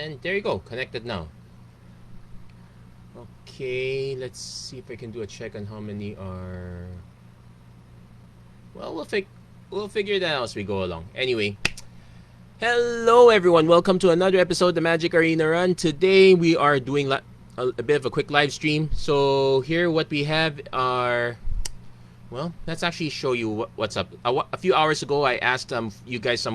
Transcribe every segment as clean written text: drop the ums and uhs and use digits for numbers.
And there you go, connected now. Okay, let's see if I can do a check on how many are. Well, we'll figure that out as we go along. Anyway, hello everyone. Welcome to another episode of the Magic Arena Run. Today we are doing a bit of a quick live stream. So here, what we have are. Well, let's actually show you what's up. A few hours ago, I asked you guys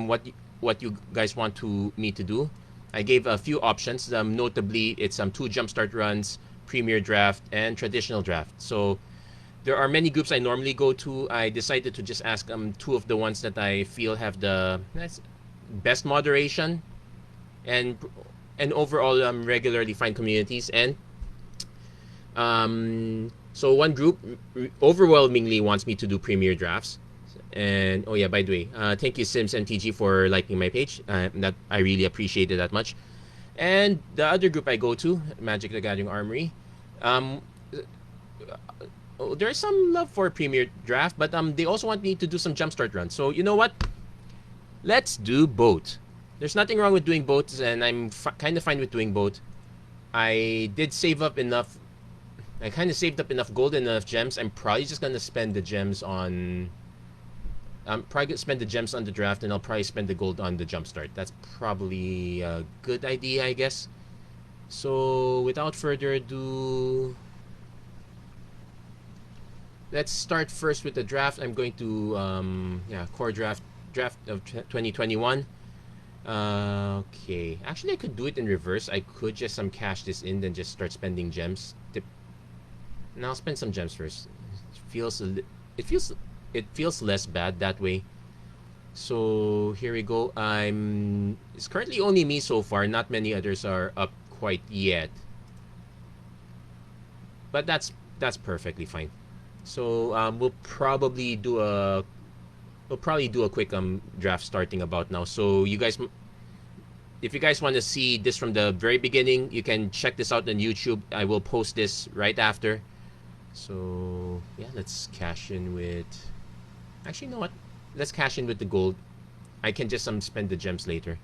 what you guys want me to do. I gave a few options. Notably, it's 2 jumpstart runs, premier draft, and traditional draft. So there are many groups I normally go to. I decided to just ask 2 of the ones that I feel have the best moderation and overall regularly find communities. And so one group overwhelmingly wants me to do premier drafts. And oh yeah, by the way, thank you Sims MTG for liking my page. That I really appreciate it that much. And the other group I go to, Magic the Gathering Armory, there's some love for premier draft, but they also want me to do some jumpstart runs. So you know what? Let's do both. There's nothing wrong with doing both, and I'm kind of fine with doing both. I did save up enough. I kind of saved up enough gold and enough gems. I'm probably just gonna spend the gems on. I'm probably gonna spend the gems on the draft, and I'll probably spend the gold on the jumpstart. That's probably a good idea, I guess. So without further ado, let's start first with the draft. I'm going to core draft of 2021. Okay, actually I could do it in reverse. I could just cash this in, then just start spending gems. And I'll spend some gems first. It feels less bad that way. So here we go. It's currently only me so far. Not many others are up quite yet. But that's perfectly fine. So we'll probably do a quick draft starting about now. So you guys, if you guys want to see this from the very beginning, you can check this out on YouTube. I will post this right after. So yeah, let's cash in with. Actually, you know what? Let's cash in with the gold. I can just spend the gems later.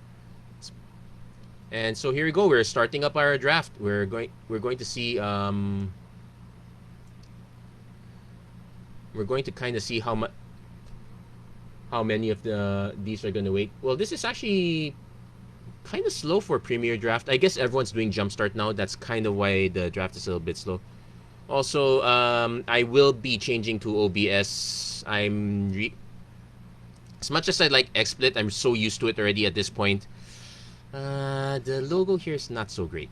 And so here we go. We're starting up our draft. We're going to see we're going to kind of see how many of these are going to wait. Well, this is actually kind of slow for premier draft. I guess everyone's doing jumpstart now. That's kind of why the draft is a little bit slow. Also, I will be changing to OBS. As much as I like XSplit, I'm so used to it already at this point. The logo here is not so great.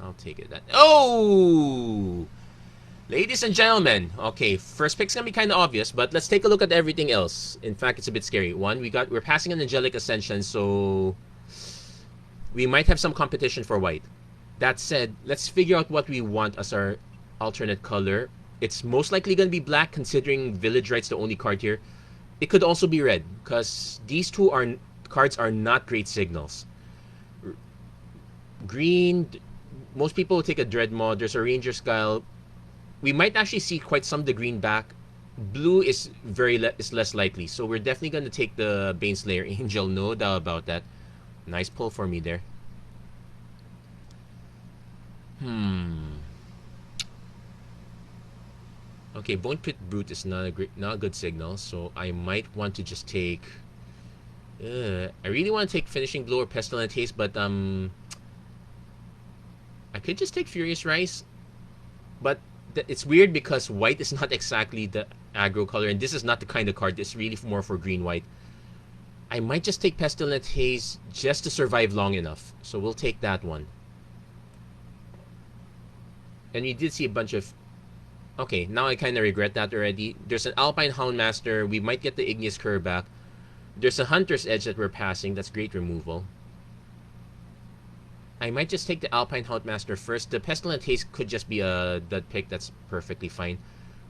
I'll take it. Oh! Ladies and gentlemen, okay, first pick's gonna be kind of obvious, but let's take a look at everything else. In fact, it's a bit scary. One, we're passing an Angelic Ascension, so we might have some competition for white. That said, let's figure out what we want as our alternate color. It's most likely gonna be black, considering Village Right's the only card here. It could also be red, because these two cards are not great signals. Green, most people will take a Dreadmaw. There's a Ranger Skull. We might actually see quite some of the green back. Blue is less likely, so we're definitely going to take the Baneslayer Angel. No doubt about that. Nice pull for me there. Okay, Bone Pit Brute is not a good signal, so I might want to just take. I really want to take Finishing Blow or Pestilent Haste, but I could just take Furious Rise, but it's weird because white is not exactly the aggro color, and this is not the kind of card that's really more for green-white. I might just take Pestilent Haze just to survive long enough, so we'll take that one. And we did see a bunch of. Okay, now I kind of regret that already. There's an Alpine Houndmaster. We might get the Igneous Cur back. There's a Hunter's Edge that we're passing. That's great removal. I might just take the Alpine Houndmaster first. The Pestilent Haste could just be a dud pick. That's perfectly fine.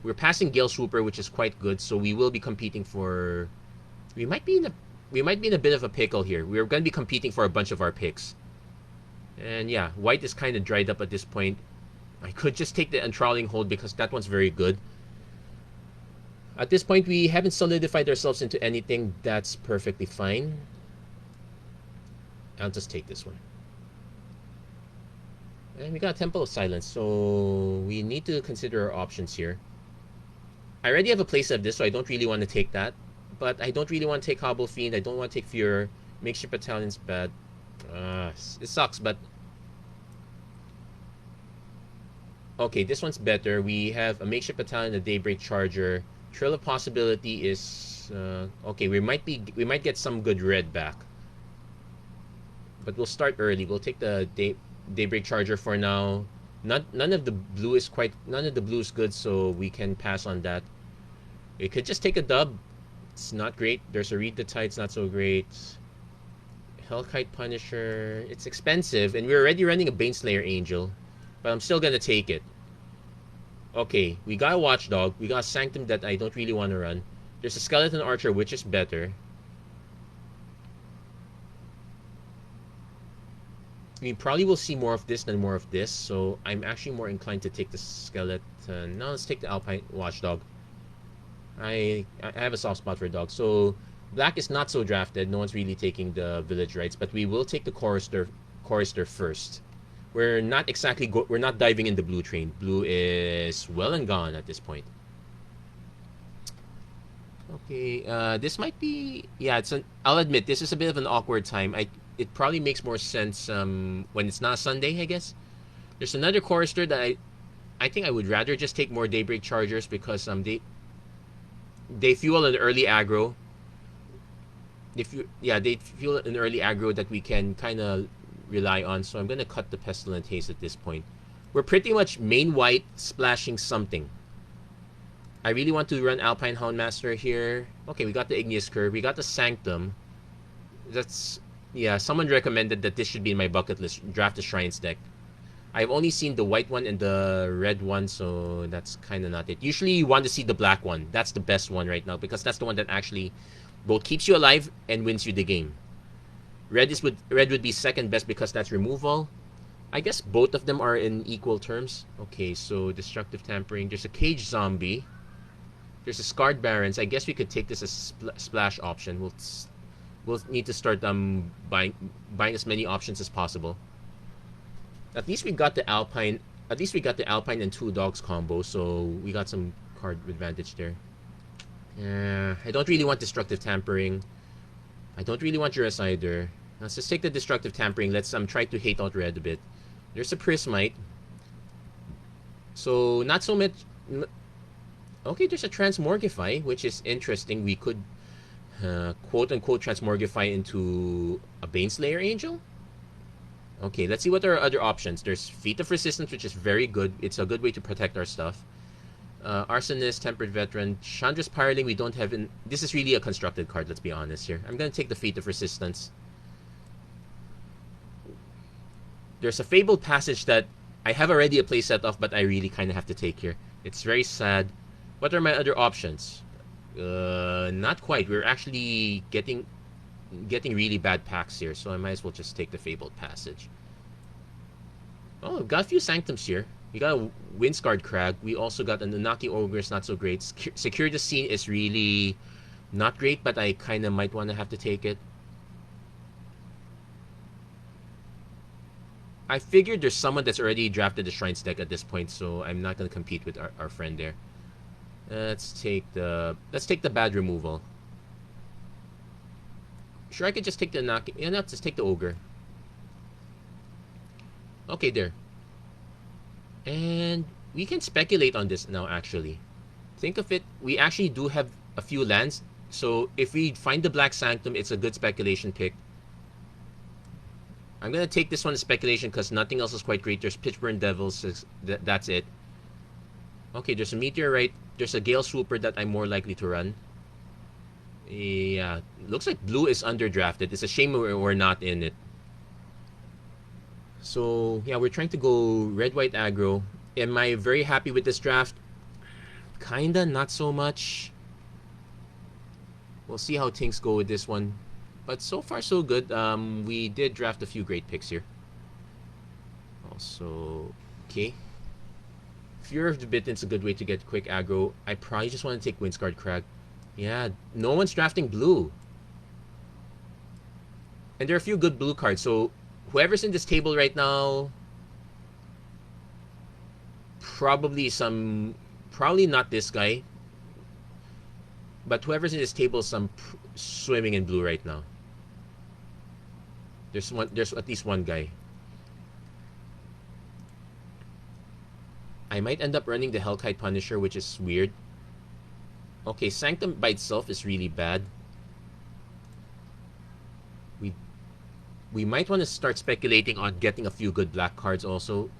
We're passing Gale Swooper, which is quite good. So we will be competing for. We might be in a bit of a pickle here. We're going to be competing for a bunch of our picks. And yeah, white is kind of dried up at this point. I could just take the Enthralling Hold because that one's very good. At this point, we haven't solidified ourselves into anything. That's perfectly fine. I'll just take this one. And we got Temple of Silence, so we need to consider our options here. I already have a playset of this, so I don't really want to take that. But I don't really want to take Hobble Fiend. I don't want to take Fear. Makeshift Battalion's bad. It sucks, but... Okay, this one's better. We have a Makeshift Battalion, a Daybreak Charger. Trail of Possibility is... okay, we might get some good red back. But we'll start early. We'll take the Daybreak Charger for now. None of the blue is good, so we can pass on that. We could just take a dub. It's not great. There's a Read the Tide's not so great. Hellkite Punisher. It's expensive, and we're already running a Baneslayer Angel. But I'm still gonna take it. Okay, we got a Watchdog. We got a Sanctum that I don't really want to run. There's a Skeleton Archer, which is better. We probably will see more of this than more of this, so I'm actually more inclined to take the Skeleton. No, let's take the Alpine Watchdog. I have a soft spot for dogs. So black is not so drafted. No one's really taking the village rights, but we will take the chorister first. We're not exactly we're not diving in the blue train. Blue is well and gone at this point. Okay, this might be I'll admit this is a bit of an awkward time. It probably makes more sense when it's not Sunday, I guess. There's another chorister that I think I would rather just take more Daybreak Chargers because they fuel an early aggro. They fuel an early aggro that we can kind of rely on. So I'm going to cut the Pestilent Haze at this point. We're pretty much main white splashing something. I really want to run Alpine Houndmaster here. Okay, we got the Igneous Curve. We got the Sanctum. Someone recommended that this should be in my bucket list. Draft the Shrines deck. I've only seen the white one and the red one, so that's kind of not it. Usually you want to see the black one. That's the best one right now because that's the one that actually both keeps you alive and wins you the game. Red would be second best because that's removal. I guess both of them are in equal terms. Okay, so Destructive Tampering. There's a Cage Zombie. There's a Scarred Barons. I guess we could take this as splash option. We'll need to start buying as many options as possible. At least we got the Alpine. At least we got the Alpine and 2 dogs combo, so we got some card advantage there. I don't really want Destructive Tampering. I don't really want Jurus either. Let's just take the Destructive Tampering. Let's try to hate out red a bit. There's a Prismite. So not so much. Okay, there's a Transmorgify, which is interesting. We could quote unquote Transmorgify into a Baneslayer Angel. Okay, let's see what are our other options. There's Feat of Resistance, which is very good. It's a good way to protect our stuff. Arsonist, Tempered Veteran, Chandra's Pyroling. We don't have in. This is really a constructed card. Let's be honest here. I'm gonna take the Feat of Resistance. There's a Fabled Passage that I have already a playset of, but I really kind of have to take here. It's very sad. What are my other options? Not quite. We're actually getting really bad packs here, so I might as well just take the Fabled Passage. Oh, we've got a few Sanctums here. We got a Windscarred Crag. We also got an Unaki Ogre. It's not so great. Secure the Scene is really not great, but I kind of might want to have to take it. I figured there's someone that's already drafted the Shrines deck at this point, so I'm not going to compete with our friend there. Let's take the bad removal. Sure, I could just take the Unaki. Yeah, no, just take the Ogre. Okay, there. And we can speculate on this now, actually. Think of it, we actually do have a few lands. So if we find the Black Sanctum, it's a good speculation pick. I'm going to take this one as speculation because nothing else is quite great. There's Pitchburn Devils. That's it. Okay, there's a Meteorite. There's a Gale Swooper that I'm more likely to run. Yeah, looks like blue is underdrafted. It's a shame we're not in it. So, yeah, we're trying to go red-white aggro. Am I very happy with this draft? Kinda, not so much. We'll see how things go with this one. But so far, so good. We did draft a few great picks here. Also, okay. Fear of the Bitten's a good way to get quick aggro. I probably just want to take Windscarred Crag. Yeah, no one's drafting blue. And there are a few good blue cards. So, whoever's in this table right now, probably not this guy, but whoever's in this table is swimming in blue right now. There's at least one guy. I might end up running the Hellkite Punisher, which is weird. Okay, Sanctum by itself is really bad. We might want to start speculating on getting a few good black cards also.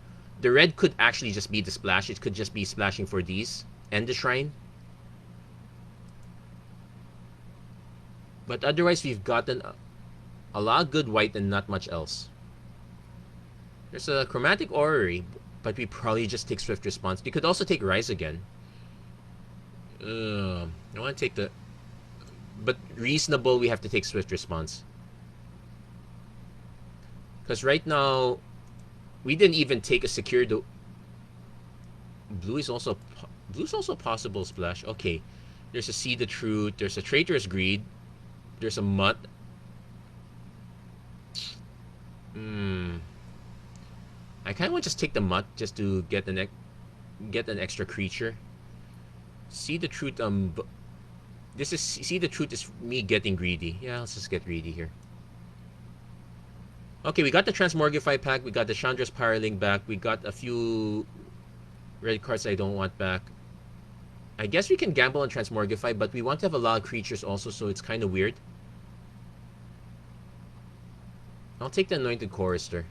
The red could actually just be the splash. It could just be splashing for these and the shrine. But otherwise, we've gotten a lot of good white and not much else. There's a Chromatic Orrery, but we probably just take Swift Response. We could also take Rise again. I want to take the... But reasonable, we have to take Swift Response. Because right now, we didn't even take a secured... Blue is also a possible splash. Okay. There's a See the Truth. There's a Traitorous Greed. There's a Mutt. I kind of want to just take the Mutt just to get an extra creature. See the Truth. See the Truth is me getting greedy. Yeah, let's just get greedy here. Okay, we got the Transmogrify pack. We got the Chandra's Pyroling back. We got a few red cards I don't want back. I guess we can gamble on Transmogrify, but we want to have a lot of creatures also, so it's kind of weird. I'll take the Anointed Chorister.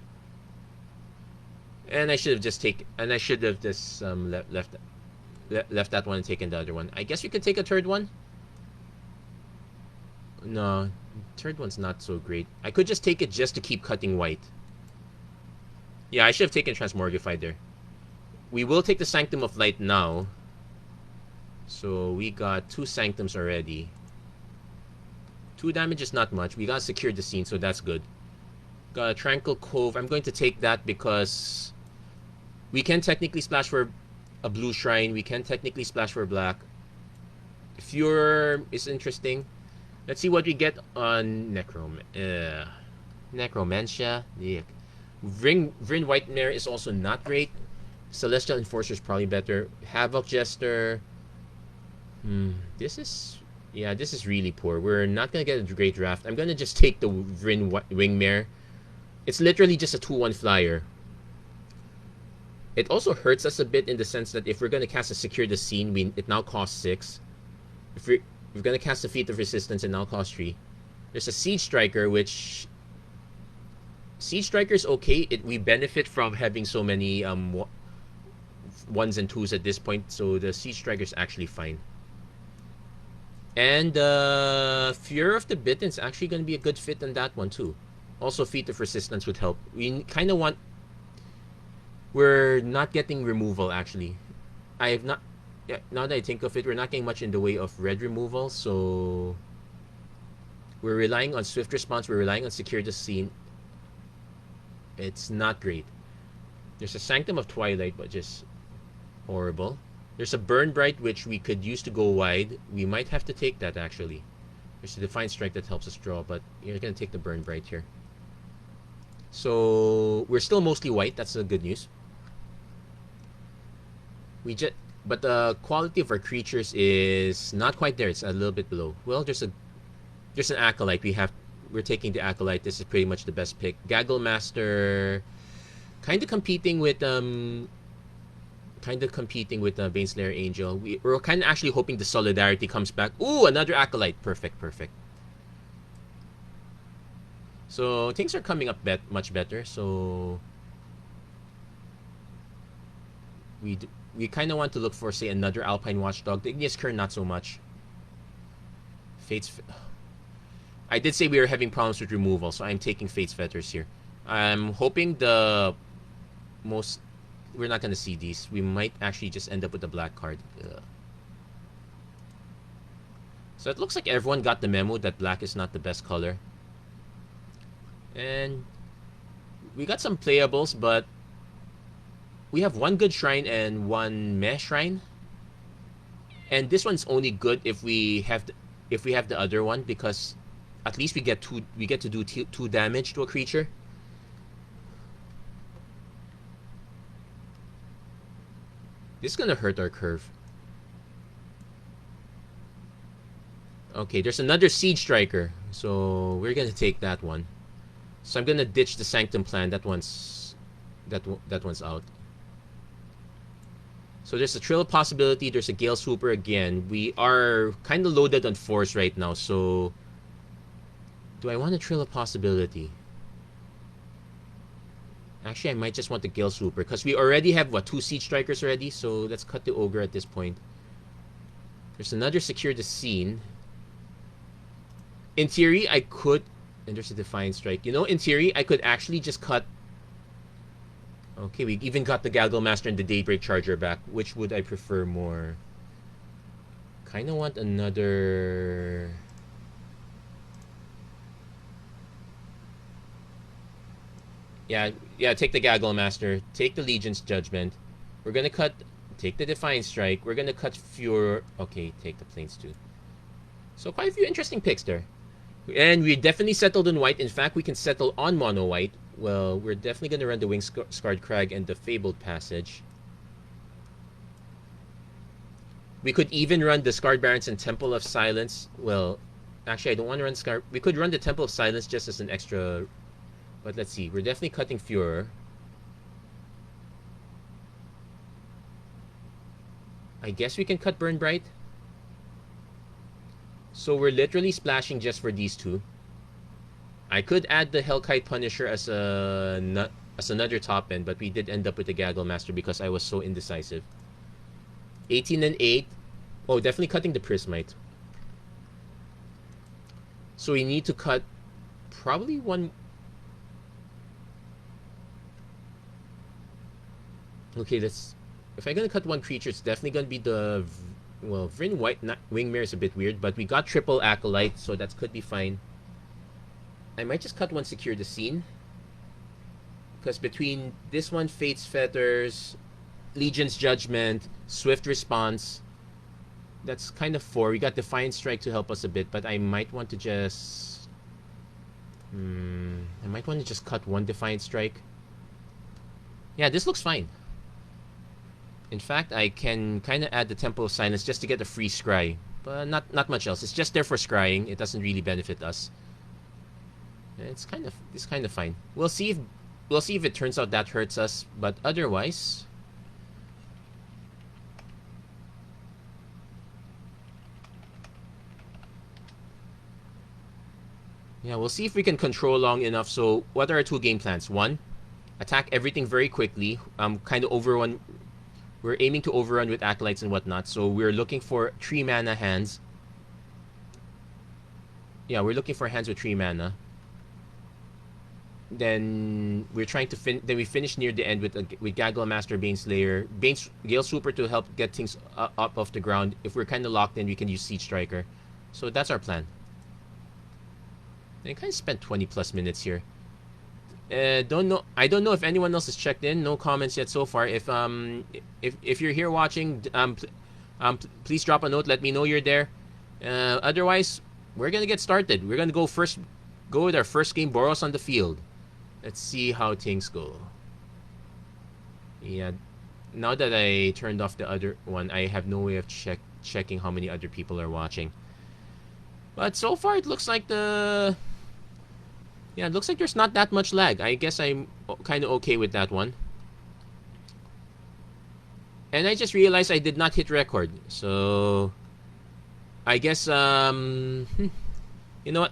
And I should have just left that one and taken the other one. I guess we could take a third one. No, third one's not so great. I could just take it just to keep cutting white. Yeah, I should have taken Transmogrify there. We will take the Sanctum of Light now. So we got 2 Sanctums already. 2 damage is not much. We got secured the scene, so that's good. Got a Tranquil Cove. I'm going to take that because we can technically splash for a blue shrine. We can technically splash for black. Furor is interesting. Let's see what we get on Necromancia. Yeah. Vryn Whitemare is also not great. Celestial Enforcer is probably better. Havoc Jester. This is really poor. We're not gonna get a great draft. I'm gonna just take the Vryn Wingmare. It's literally just a 2/1 flyer. It also hurts us a bit in the sense that if we're gonna cast a Secure the Scene, it now costs 6. If we're gonna cast a Feat of Resistance, it now costs 3. There's a Siege Striker, which Siege Striker is okay. We benefit from having so many 1s and 2s at this point, so the Siege Striker is actually fine. And Furor of the Bitten is actually going to be a good fit on that one too. Also, Feat of Resistance would help. We kind of want... We're not getting removal, actually. I have not... Yeah, now that I think of it, we're not getting much in the way of red removal, so... We're relying on Swift Response. We're relying on Secure the Scene. It's not great. There's a Sanctum of Twilight, which is horrible. There's a Burn Bright, which we could use to go wide. We might have to take that, actually. There's a Defiant Strike that helps us draw, but you're going to take the Burn Bright here. So, we're still mostly white. That's the good news. But the quality of our creatures is not quite there. It's a little bit below. Well, there's an Acolyte. We're taking the Acolyte. This is pretty much the best pick. Gaggle Master, kind of competing with Baneslayer Angel. We're kind of actually hoping the Solidarity comes back. Ooh, another Acolyte. Perfect. So things are coming up much better. So we kind of want to look for, say, another Alpine Watchdog. The Igneous Current, not so much. I did say we were having problems with removal, so I'm taking Fate's Fetters here. I'm hoping we're not going to see these. We might actually just end up with a black card. Ugh. So it looks like everyone got the memo that black is not the best color. And we got some playables, but we have 1 good shrine and 1 meh shrine. And this one's only good if we have the other one, because at least we get to do 2 damage to a creature. This is gonna hurt our curve. Okay, there's another Siege Striker. So we're gonna take that one. So I'm gonna ditch the Sanctum plan. That one's out. So there's a Trill of Possibility. There's a Gale Swooper again. We are kind of loaded on force right now. So do I want a Trill of Possibility? Actually, I might just want the Gale Swooper because we already have, what, 2 Siege Strikers already? So let's cut the Ogre at this point. There's another Secure the Scene. In theory, I could... And there's a Defiant Strike. You know, in theory, I could actually just cut... Okay, we even got the Gaggle Master and the Daybreak Charger back. Which would I prefer more? Kind of want another... Yeah, take the Gaggle Master. Take the Legion's Judgment. We're gonna cut... Take the Defiant Strike. We're gonna cut Fure... Okay, take the Plains too. So quite a few interesting picks there. And we definitely settled on white. In fact, we can settle on mono white. Well, we're definitely gonna run the Wing Scarred Crag and the Fabled Passage. We could even run the Scarred Barons and Temple of Silence. Well, actually, I don't want to run Scarred... We could run the Temple of Silence just as an extra... But let's see. We're definitely cutting Fure. I guess we can cut Burn Bright. So we're literally splashing just for these two. I could add the Hellkite Punisher as another top end, but we did end up with the Gaggle Master because I was so indecisive. 18 and 8. Oh, definitely cutting the Prismite. So we need to cut probably one... Okay, let's... If I'm gonna cut one creature, it's definitely gonna be the... Well, Vryn White Wingmare is a bit weird, but we got triple Acolyte, so that could be fine. I might just cut one Secure the Scene. Because between this one, Fate's Fetters, Legion's Judgment, Swift Response, that's kind of 4. We got Defiant Strike to help us a bit, but I might want to just... I might want to just cut one Defiant Strike. Yeah, this looks fine. In fact, I can kind of add the Temple of Silence just to get a free scry. But not much else. It's just there for scrying. It doesn't really benefit us. It's kind of fine. We'll see if it turns out that hurts us, but otherwise... Yeah, we'll see if we can control long enough. So, what are our 2 game plans? 1, attack everything very quickly. Kind of overrun... We're aiming to overrun with Acolytes and whatnot, so we're looking for 3 mana hands. Yeah, we're looking for hands with 3 mana. Then we're trying to then we finish near the end with Gaggle Master, Baneslayer, Gale Swooper to help get things up off the ground. If we're kind of locked in, we can use Siege Striker. So that's our plan. And I kind of spent 20 plus minutes here. I don't know if anyone else has checked in. No comments yet so far. If you're here watching, please drop a note. Let me know you're there. Otherwise, we're gonna get started. We're gonna go with our first game, Boros on the field. Let's see how things go. Yeah, now that I turned off the other one, I have no way of checking how many other people are watching. But so far, it looks like Yeah, it looks like there's not that much lag. I guess I'm kind of okay with that one. And I just realized I did not hit record. So, I guess, you know what?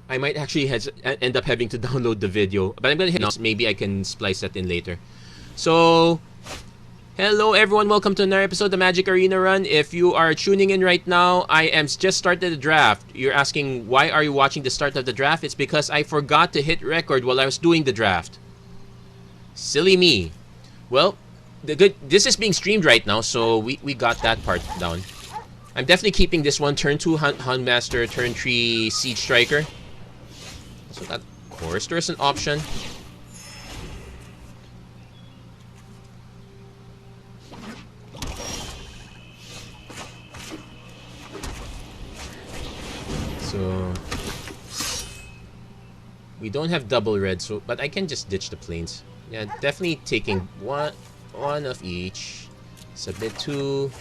I might actually end up having to download the video. But I'm going to hit it. Maybe I can splice that in later. So... Hello everyone, welcome to another episode of the Magic Arena Run. If you are tuning in right now, I am just started the draft. You're asking, why are you watching the start of the draft? It's because I forgot to hit record while I was doing the draft. Silly me. Well, this is being streamed right now, so we got that part down. I'm definitely keeping this one, turn 2 Houndmaster, turn 3 Siege Striker. So that, of course, there's an option. So We don't have double red, so but I can just ditch the planes. Yeah, definitely taking one of each. Submit 2.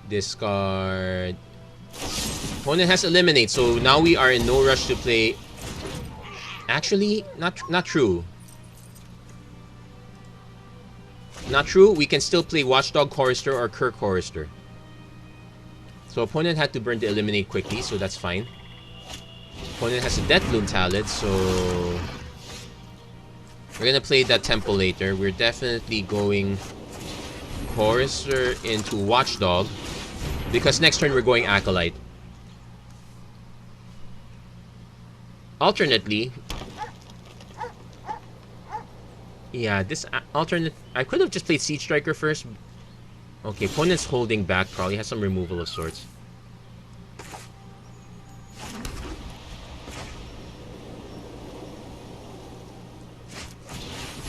Discard. Opponent has eliminate, so now we are in no rush to play. Actually, not true. Not true. We can still play Watchdog Chorister or Kirk Chorister. So opponent had to burn the eliminate quickly, so that's fine. Opponent has a Death Bloom talent, so we're gonna play that tempo later. We're definitely going Chorister into Watchdog because next turn we're going Acolyte. Alternately, yeah, this alternate. I could have just played Siege Striker first. Okay, opponent's holding back. Probably has some removal of sorts.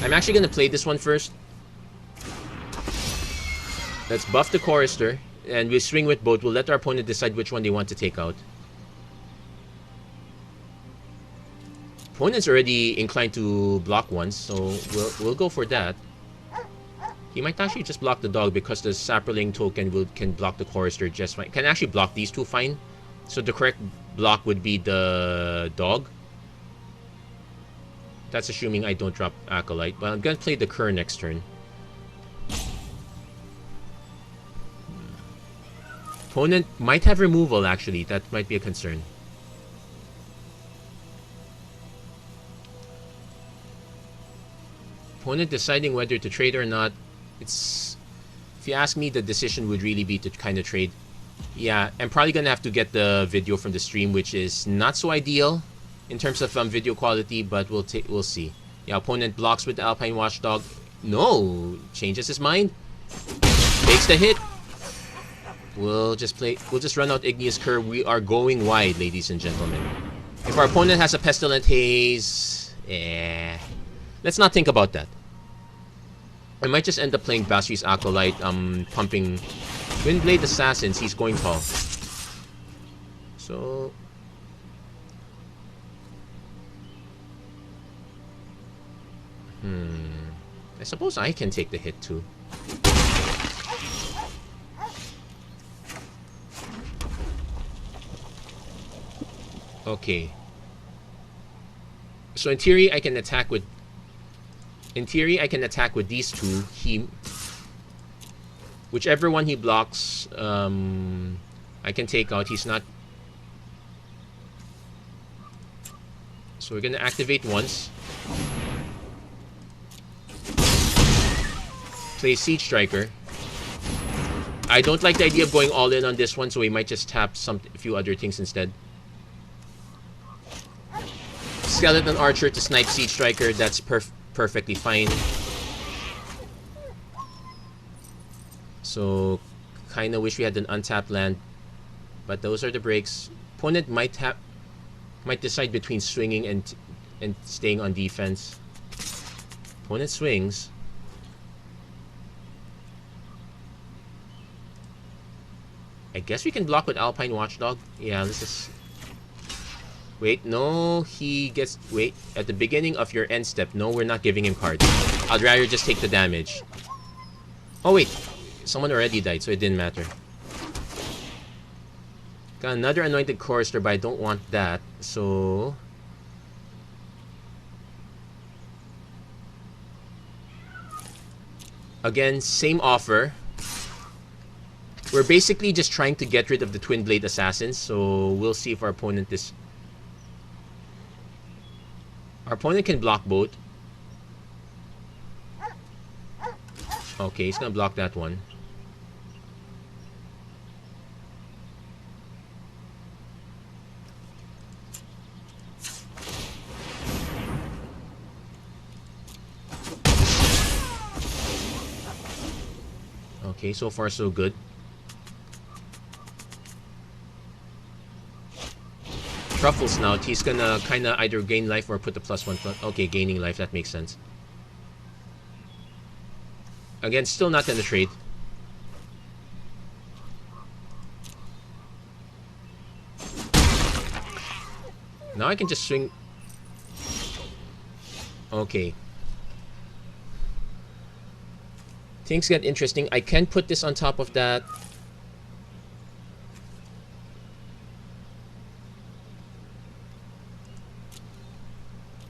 I'm actually gonna play this one first. Let's buff the Chorister, and we swing with both. We'll let our opponent decide which one they want to take out. Opponent's already inclined to block once, so we'll go for that. He might actually just block the dog because the Saproling token can block the Chorister just fine. Can actually block these two fine. So the correct block would be the dog. That's assuming I don't drop Acolyte, but I'm gonna play the Kerr next turn. Opponent might have removal actually, that might be a concern. Opponent deciding whether to trade or not. It's, if you ask me, the decision would really be to kind of trade. Yeah, I'm probably gonna have to get the video from the stream, which is not so ideal in terms of video quality, but we'll see. Yeah, opponent blocks with the Alpine Watchdog. No, changes his mind. Takes the hit. We'll just run out Igneous Curve. We are going wide, ladies and gentlemen. If our opponent has a Pestilent Haze, let's not think about that. I might just end up playing Basri's Acolyte, pumping Windblade Assassins. He's going tall. So I suppose I can take the hit too. Okay. So in theory, I can attack with. In theory, I can attack with these two. Whichever one he blocks, I can take out. He's not. So we're gonna activate once. Play Siege Striker. I don't like the idea of going all in on this one, so we might just tap a few other things instead. Skeleton Archer to snipe Siege Striker. That's perfectly fine. So, kind of wish we had an untapped land, but those are the breaks. Opponent might decide between swinging and staying on defense. Opponent swings. I guess we can block with Alpine Watchdog. Yeah, this is. Wait, no, he gets. Wait, at the beginning of your end step, no, we're not giving him cards. I'd rather just take the damage. Oh, wait, someone already died, so it didn't matter. Got another Anointed Chorister, but I don't want that, so. Again, same offer. We're basically just trying to get rid of the Twin Blade Assassins, so we'll see if our opponent is. Our opponent can block both. Okay, he's gonna block that one. Okay, so far so good. Truffle Snout, he's gonna kinda either gain life or put the +1. Okay, gaining life, that makes sense. Again, still not gonna trade. Now I can just swing. Okay. Things get interesting. I can put this on top of that.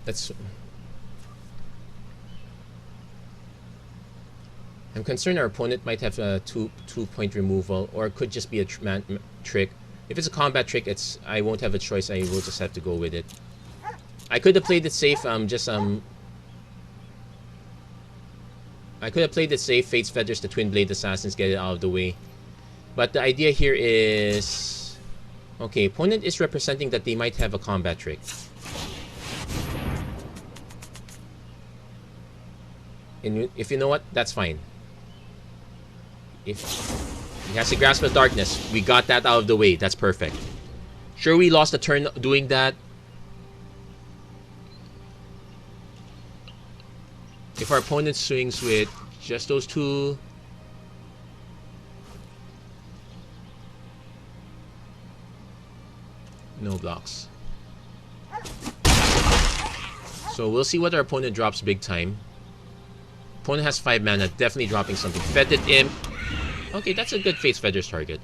That's... I'm concerned our opponent might have a two-point removal, or it could just be a trick. If it's a combat trick, I won't have a choice. I will just have to go with it. I could have played it safe. I could have played it safe. Fate's Feathers, the Twin Blade Assassins, get it out of the way. But the idea here is... Okay, opponent is representing that they might have a combat trick. And if you know what, that's fine. If he has a Grasp of Darkness, we got that out of the way. That's perfect. Sure, we lost a turn doing that. If our opponent swings with just those two... No blocks. So we'll see what our opponent drops big time. Opponent has 5 mana, definitely dropping something. Fetid Imp. Okay, that's a good Fate's Feathers target.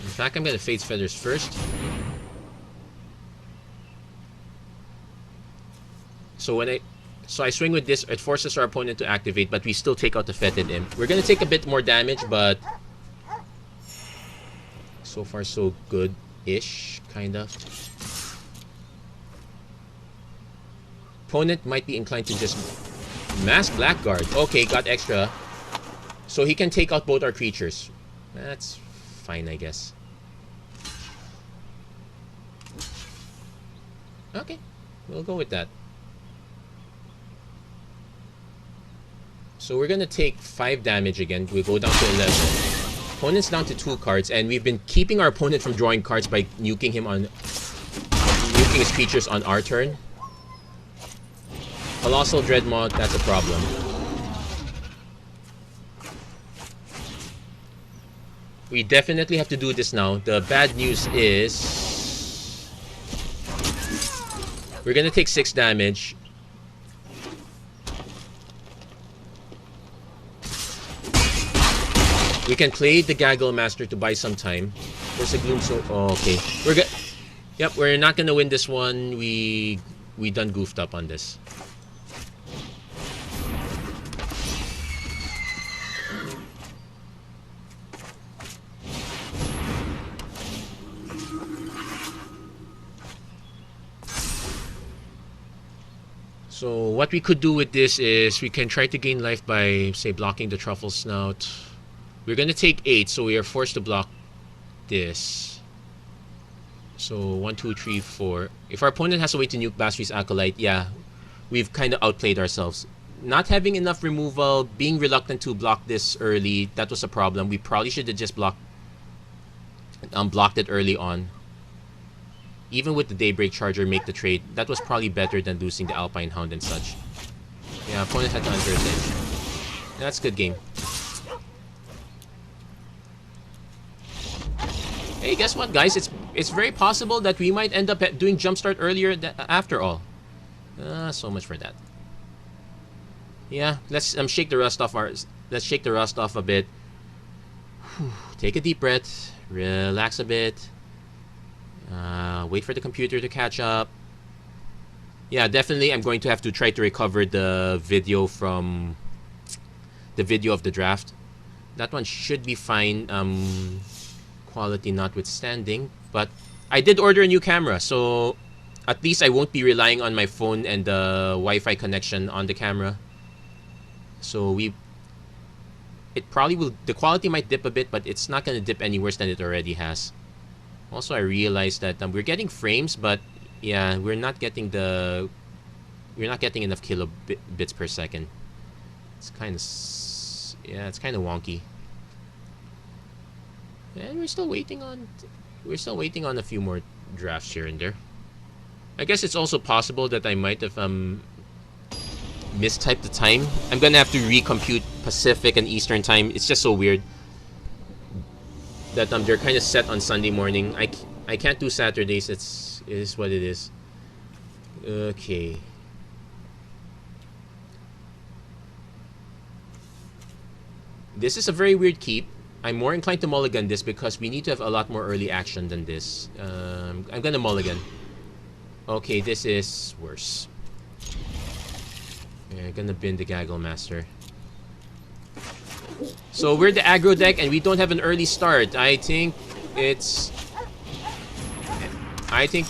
In fact, I'm gonna Fate's Feathers first. So I swing with this, it forces our opponent to activate, but we still take out the Fetid Imp. We're gonna take a bit more damage, but so far so good-ish, kind of. Opponent might be inclined to just mass Blackguard. Okay, got extra. So he can take out both our creatures. That's fine, I guess. Okay, we'll go with that. So we're gonna take 5 damage again. We go down to 11. Opponent's down to 2 cards, and we've been keeping our opponent from drawing cards by nuking his creatures on our turn. Colossal Dreadmont, that's a problem. We definitely have to do this now. The bad news is we're gonna take 6 damage. We can play the Gaggle Master to buy some time. There's a Gloom so... Oh, okay. Yep, we're not gonna win this one. We done goofed up on this. So what we could do with this is we can try to gain life by, say, blocking the Truffle Snout. We're going to take 8, so we are forced to block this. So 1, 2, 3, 4. If our opponent has a way to nuke Basri's Acolyte, yeah, we've kind of outplayed ourselves. Not having enough removal, being reluctant to block this early, that was a problem. We probably should have just blocked it early on. Even with the Daybreak Charger, make the trade. That was probably better than losing the Alpine Hound and such. Yeah, opponent had to under attention. That's a good game. Hey, guess what, guys? It's very possible that we might end up doing Jumpstart earlier after all. So much for that. Yeah, let's shake the rust off let's shake the rust off a bit. Whew, take a deep breath, relax a bit. Wait for the computer to catch up. Yeah, definitely I'm going to have to try to recover the video from the video of the draft. That one should be fine. Quality notwithstanding, but I did order a new camera, so at least I won't be relying on my phone and the Wi-Fi connection on the camera. So it probably will, the quality might dip a bit, but it's not going to dip any worse than it already has. Also, I realized that we're getting frames, but yeah, we're not getting enough kilobits per second. It's kind of wonky. And we're still waiting on a few more drafts here and there. I guess it's also possible that I might have mistyped the time. I'm gonna have to recompute Pacific and Eastern time. It's just so weird that they're kind of set on Sunday morning. I can't do Saturdays. It is what it is. Okay. This is a very weird keep. I'm more inclined to mulligan this because we need to have a lot more early action than this. I'm gonna mulligan. Okay, this is worse. Yeah, I'm gonna bin the Gaggle Master. So we're the aggro deck and we don't have an early start. I think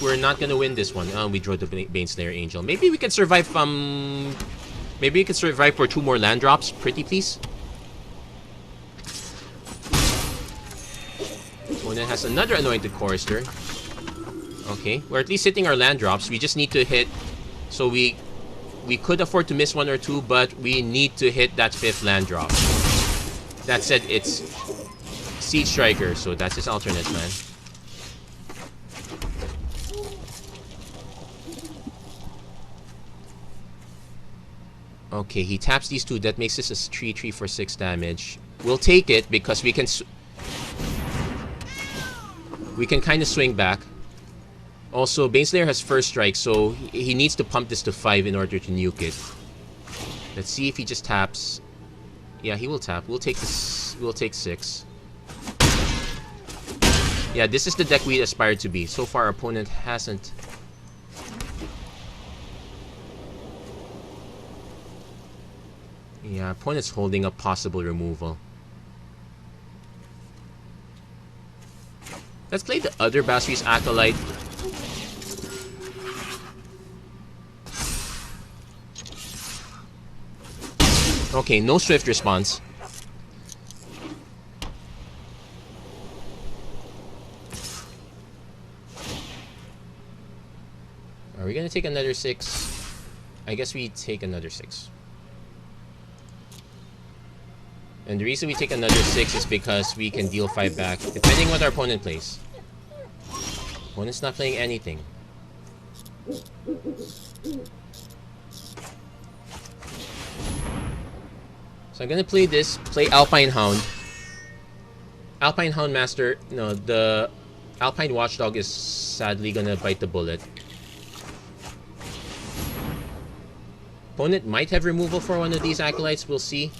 we're not gonna win this one. We draw the Baneslayer Angel. Maybe we can survive maybe we can survive for 2 more land drops. Pretty please. Opponent has another Anointed Chorister. Okay, we're at least hitting our land drops. We just need to hit. So we could afford to miss 1 or 2, but we need to hit that 5th land drop. That said, it's Siege Striker, so that's his alternate plan. Okay, he taps these 2. That makes this a 3/3 for 6 damage. We'll take it because we can kind of swing back. Also, Baneslayer has first strike, so he needs to pump this to 5 in order to nuke it. Let's see if he just taps. Yeah, he will tap. We'll take this. We'll take 6. Yeah, this is the deck we aspire to be. So far, our opponent hasn't. Yeah, opponent's holding up possible removal. Let's play the other Basri's Acolyte. Okay, no swift response. Are we gonna take another 6? I guess we take another 6. And the reason we take another 6 is because we can deal 5 back, depending what our opponent plays. Opponent's not playing anything. So I'm gonna play this, play Alpine Hound. Alpine Hound Master, no, the Alpine Watchdog is sadly gonna bite the bullet. Opponent might have removal for one of these Acolytes, we'll see.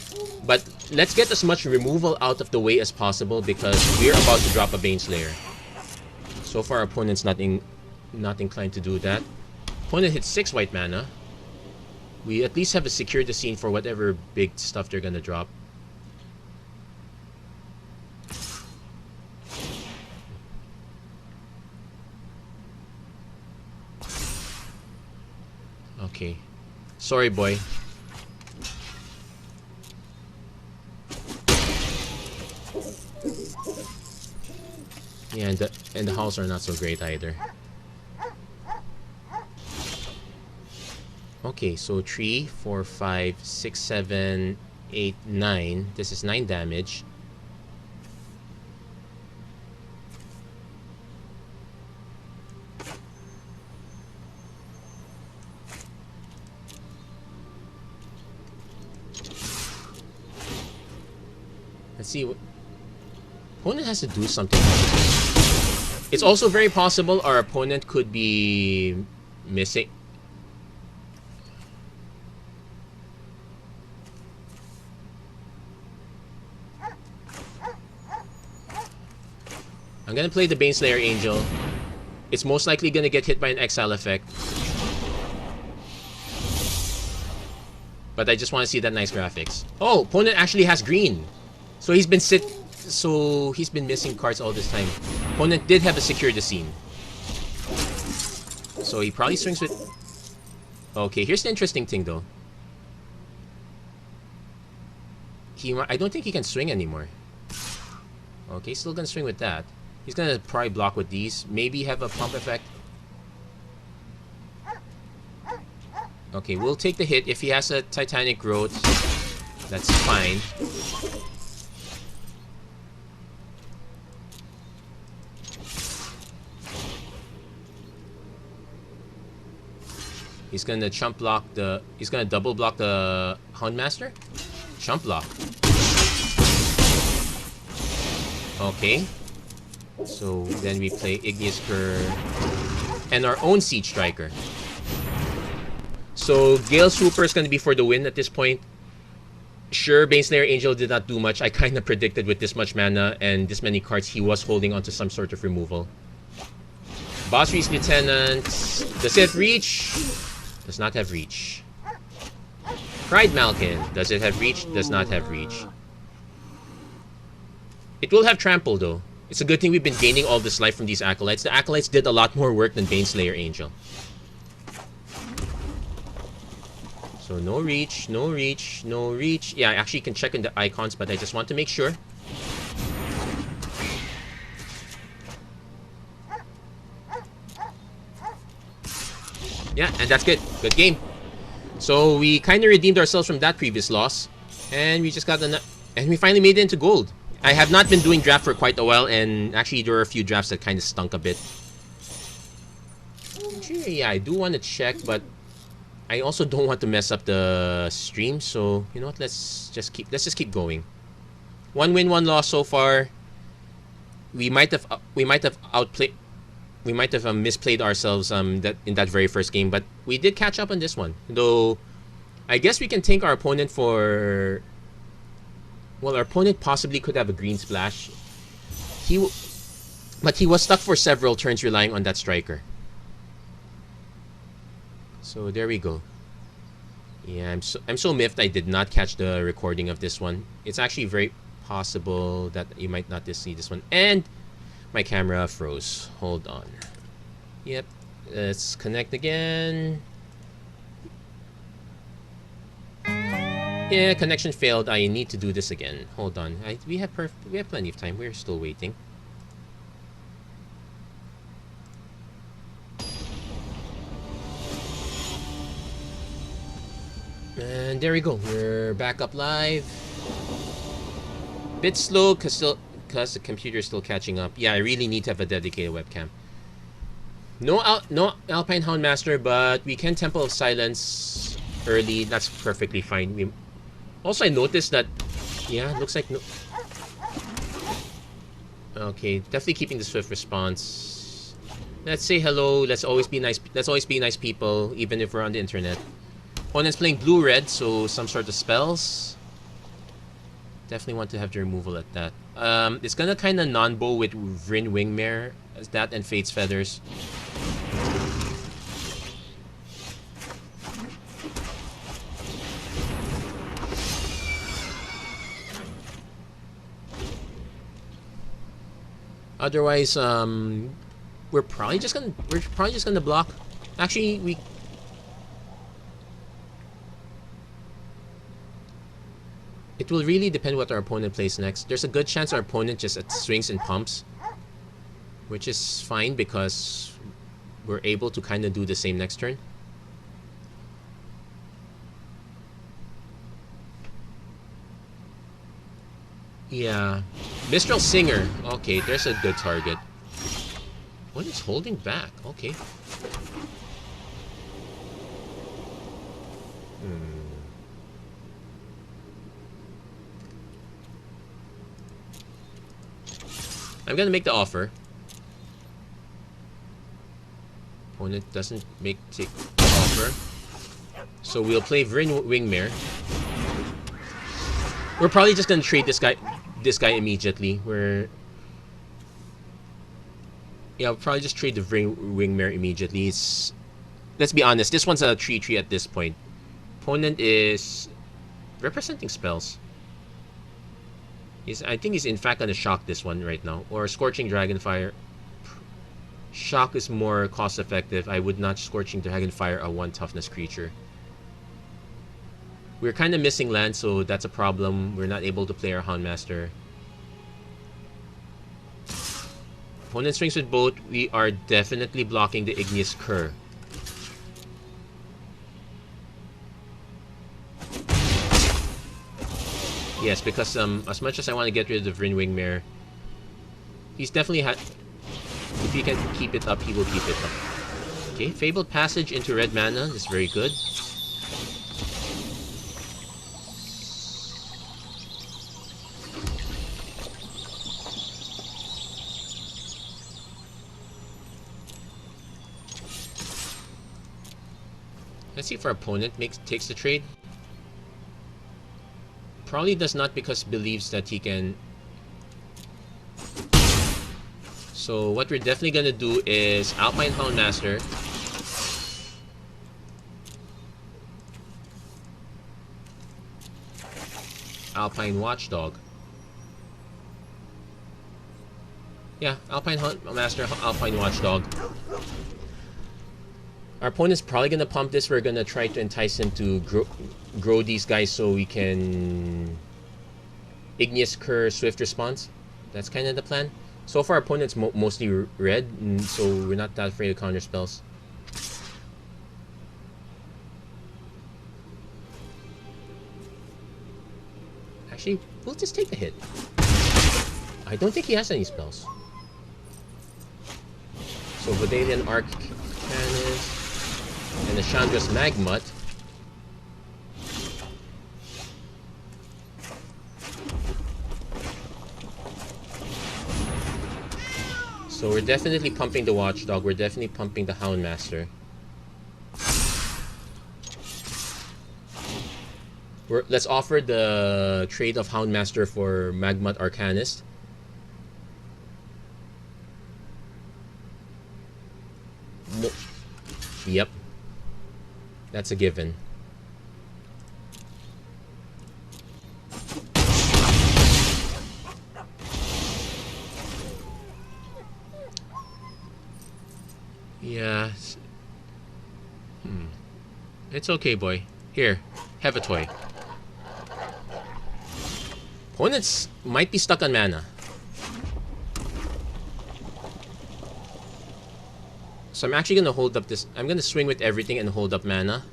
But let's get as much removal out of the way as possible because we're about to drop a Baneslayer. So far, our opponent's not inclined to do that. Opponent hits 6 white mana. We at least have secured the scene for whatever big stuff they're gonna drop. Okay. Sorry, boy. Yeah, and the howls are not so great either. Okay, so 3, 4, 5, 6, 7, 8, 9. This is 9 damage. Let's see what opponent has to do something. It's also very possible our opponent could be missing. I'm gonna play the Baneslayer Angel. It's most likely gonna get hit by an exile effect. But I just want to see that nice graphics. Oh, opponent actually has green. So he's been missing cards all this time. Opponent did have a secure the scene. So he probably swings with... Okay, here's the interesting thing though. I don't think he can swing anymore. Okay, still gonna swing with that. He's gonna probably block with these. Maybe have a pump effect. Okay, we'll take the hit. If he has a Titanic Growth, that's fine. He's gonna chump block the... He's gonna double block the Houndmaster. Chump block. Okay. So then we play Igneous Cur and our own Siege Striker. So Gale Swooper is gonna be for the win at this point. Sure, Baneslayer Angel did not do much. I kind of predicted with this much mana and this many cards, he was holding onto some sort of removal. Boss Reach Lieutenant. Does it have reach? Does not have reach. Pride Malkin. Does it have reach? Does not have reach. It will have Trample though. It's a good thing we've been gaining all this life from these Acolytes. The Acolytes did a lot more work than Baneslayer Angel. So no reach, no reach, no reach. Yeah, actually you can check in the icons, but I just want to make sure. Yeah, and that's good. Good game. So we kind of redeemed ourselves from that previous loss. And we just got the... And we finally made it into gold. I have not been doing draft for quite a while, and actually there were a few drafts that kind of stunk a bit. Yeah, I do want to check, but I also don't want to mess up the stream, so you know what? Let's just keep going. 1 win, 1 loss so far. We might have misplayed ourselves that in that very first game, but we did catch up on this one. Though I guess we can thank our opponent for... Well, our opponent possibly could have a green splash. But he was stuck for several turns relying on that striker. So there we go. Yeah, I'm so miffed I did not catch the recording of this one. It's actually very possible that you might not see this one. And my camera froze. Hold on. Yep. Let's connect again. Yeah, connection failed. I need to do this again. Hold on. We have plenty of time. We're still waiting. And there we go. We're back up live. Bit slow because the computer is still catching up. Yeah, I really need to have a dedicated webcam. No Alpine Houndmaster, but we can Temple of Silence early. That's perfectly fine. Also, I noticed that... Yeah, looks like no... Okay, definitely keeping the swift response. Let's say hello. Let's always be nice. Let's always be nice people, even if we're on the internet. Opponent's playing blue-red, so some sort of spells. Definitely want to have the removal at that. It's gonna kind of non-bow with Vryn Wingmare as that and Fate's Feathers. Otherwise, we're probably just gonna block. Actually, it will really depend what our opponent plays next. There's a good chance our opponent just swings and pumps, which is fine because we're able to kind of do the same next turn. Yeah. Mistral Singer. Okay, there's a good target. What is holding back? Okay. I'm gonna make the offer. Opponent doesn't take the offer. So we'll play Vryn Wingmare. We're probably just gonna trade this guy immediately. We'll probably just trade the Wingmare immediately. Let's be honest, this one's a 3/3 at this point. Opponent is representing spells. I think he's in fact gonna shock this one right now. Or Scorching Dragonfire. Shock is more cost effective. I would not Scorching Dragonfire a 1 toughness creature. We're kind of missing land, so that's a problem. We're not able to play our Houndmaster. Opponent strings with both. We are definitely blocking the Igneous Cur. Yes, because as much as I want to get rid of Vryn Wingmare, he's definitely if he can keep it up, he will keep it up. Okay, Fabled Passage into red mana is very good. Let's see if our opponent takes the trade. Probably does not, because believes that he can. So what we're definitely gonna do is Alpine Houndmaster. Alpine Watchdog. Yeah, Alpine Houndmaster, Alpine Watchdog. Our opponent's probably gonna pump this. We're gonna try to entice him to grow these guys so we can Igneous Curse Swift Response. That's kind of the plan. So far, our opponent's mostly red, so we're not that afraid of counter spells. Actually, we'll just take the hit. I don't think he has any spells. So Vodalian Arcanist and the Chandra's Magmut. So we're definitely pumping the Watchdog. We're definitely pumping the Houndmaster. Let's offer the trade of Houndmaster for Magmut Arcanist. No. Yep. That's a given. Yeah. It's okay, boy. Here, have a toy. Opponents might be stuck on mana. So I'm actually gonna hold up this. I'm gonna swing with everything and hold up mana.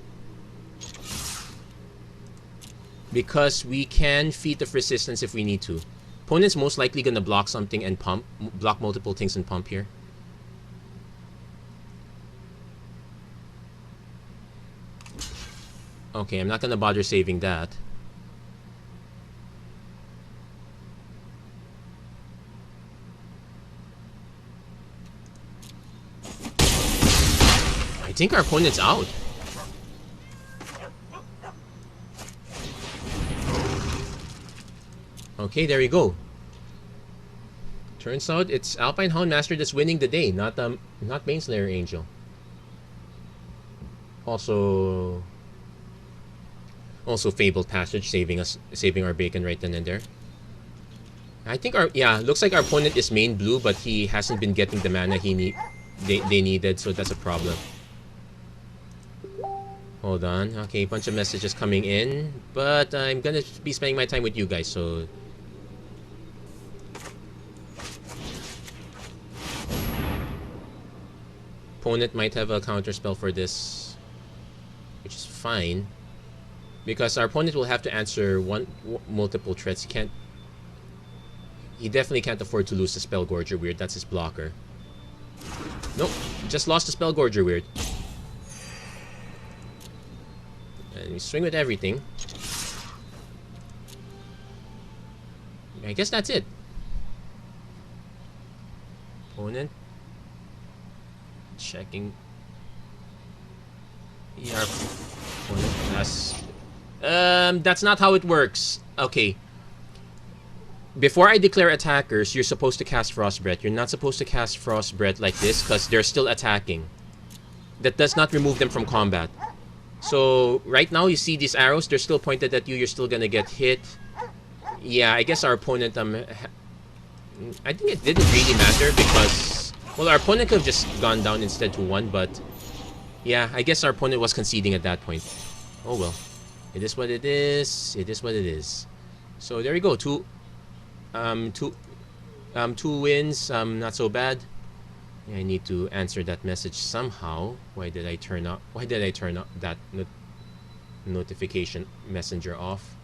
Because we can feat of resistance if we need to. Opponent's most likely gonna block something and pump. Block multiple things and pump here. Okay, I'm not gonna bother saving that. I think our opponent's out. Okay, there we go. Turns out it's Alpine Houndmaster that's winning the day, not Baneslayer Angel. Also Fabled Passage, saving our bacon right then and there. I think looks like our opponent is main blue, but he hasn't been getting the mana they needed, so that's a problem. Hold on. Okay, a bunch of messages coming in, but I'm gonna be spending my time with you guys, so. Opponent might have a counter spell for this, which is fine. Because our opponent will have to answer multiple threats. He definitely can't afford to lose the Spell Gorger Weird. That's his blocker. Nope, just lost the Spell Gorger Weird. And we swing with everything. I guess that's it. Opponent checking. Yeah, opponent has. That's not how it works. Okay. Before I declare attackers, you're supposed to cast Frost Breath. You're not supposed to cast Frost Breath like this because they're still attacking. That does not remove them from combat. So, right now, you see these arrows, they're still pointed at you. You're still gonna get hit. Yeah, I guess our opponent, I think it didn't really matter because, well, our opponent could have just gone down instead to 1, but yeah, I guess our opponent was conceding at that point. Oh well. It is what it is. It is what it is. So there we go. Two wins. Not so bad. I need to answer that message somehow. Why did I turn that notification messenger off?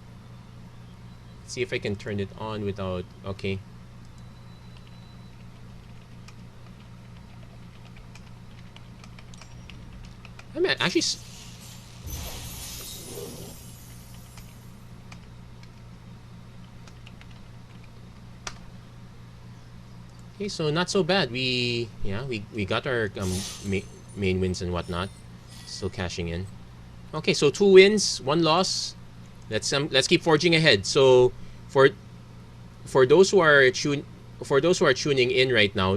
Let's see if I can turn it on without. Okay. Actually, okay, so not so bad. We got our main wins and whatnot. Still cashing in. Okay, so 2 wins, 1 loss. Let's keep forging ahead. So for those who are tuning in right now,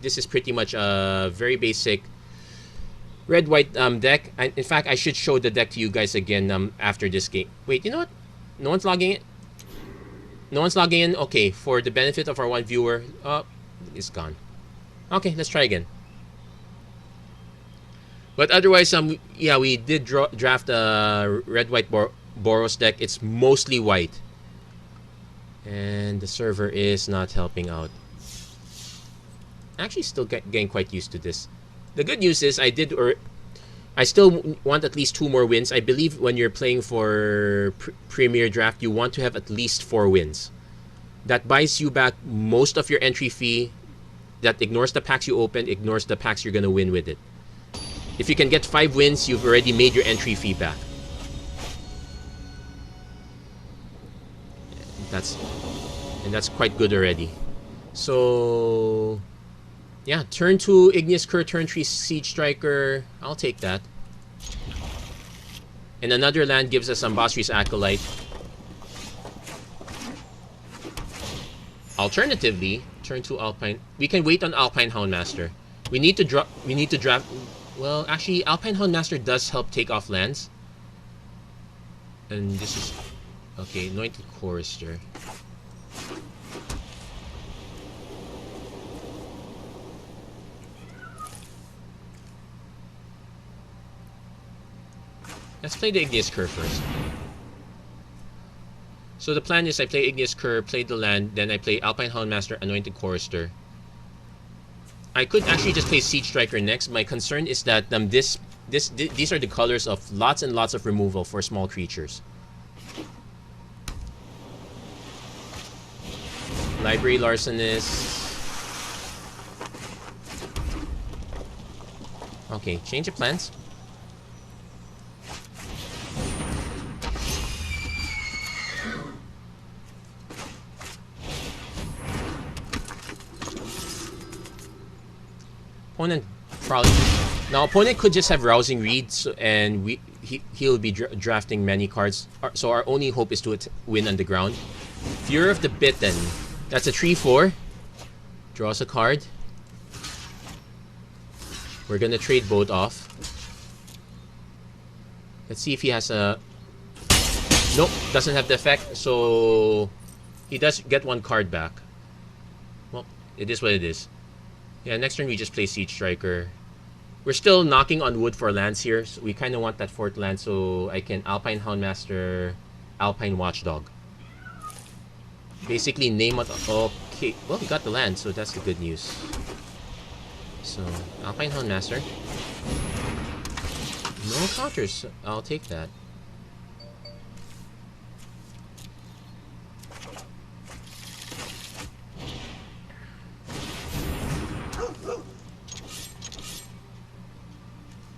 this is pretty much a very basic red white deck. In fact, I should show the deck to you guys again after this game. Wait, you know what? No one's logging in. No one's logging in. Okay, for the benefit of our one viewer, it's gone. Okay, let's try again. But otherwise, yeah, we did draft a red-white Boros deck. It's mostly white, and the server is not helping out. Actually, still getting quite used to this. The good news is I still want at least 2 more wins. I believe when you're playing for Premier Draft, you want to have at least 4 wins. That buys you back most of your entry fee. That ignores the packs you open, ignores the packs you're gonna win with it. If you can get 5 wins, you've already made your entry fee back. That's quite good already. So yeah, turn 2 Igneous Cur, turn 3 Siege Striker. I'll take that. And another land gives us Basri's Acolyte. Alternatively, turn 2 Alpine. We can wait on Alpine Houndmaster. We need to draft. Well, actually, Alpine Houndmaster does help take off lands. And this is okay. Anointed Chorister. Let's play the Igneous Cur first. So the plan is I play Igneous Cur, play the land, then I play Alpine Houndmaster, Anointed Chorister. I could actually just play Siege Striker next. My concern is that these are the colors of lots and lots of removal for small creatures. Library Larcenist. Okay, change of plans. Opponent probably now. Opponent could just have Rousing Reeds, and he'll be drafting many cards. So our only hope is to win on the ground. Fury of the Bitten. That's a 3/4. Draws a card. We're gonna trade both off. Let's see if he has a. Nope, doesn't have the effect. So he does get 1 card back. Well, it is what it is. Yeah, next turn we just play Siege Striker. We're still knocking on wood for lands here. So we kind of want that 4th land so I can Alpine Houndmaster, Alpine Watchdog. Basically name it. Okay, well, we got the land, so that's the good news. So, Alpine Houndmaster. No counters. I'll take that.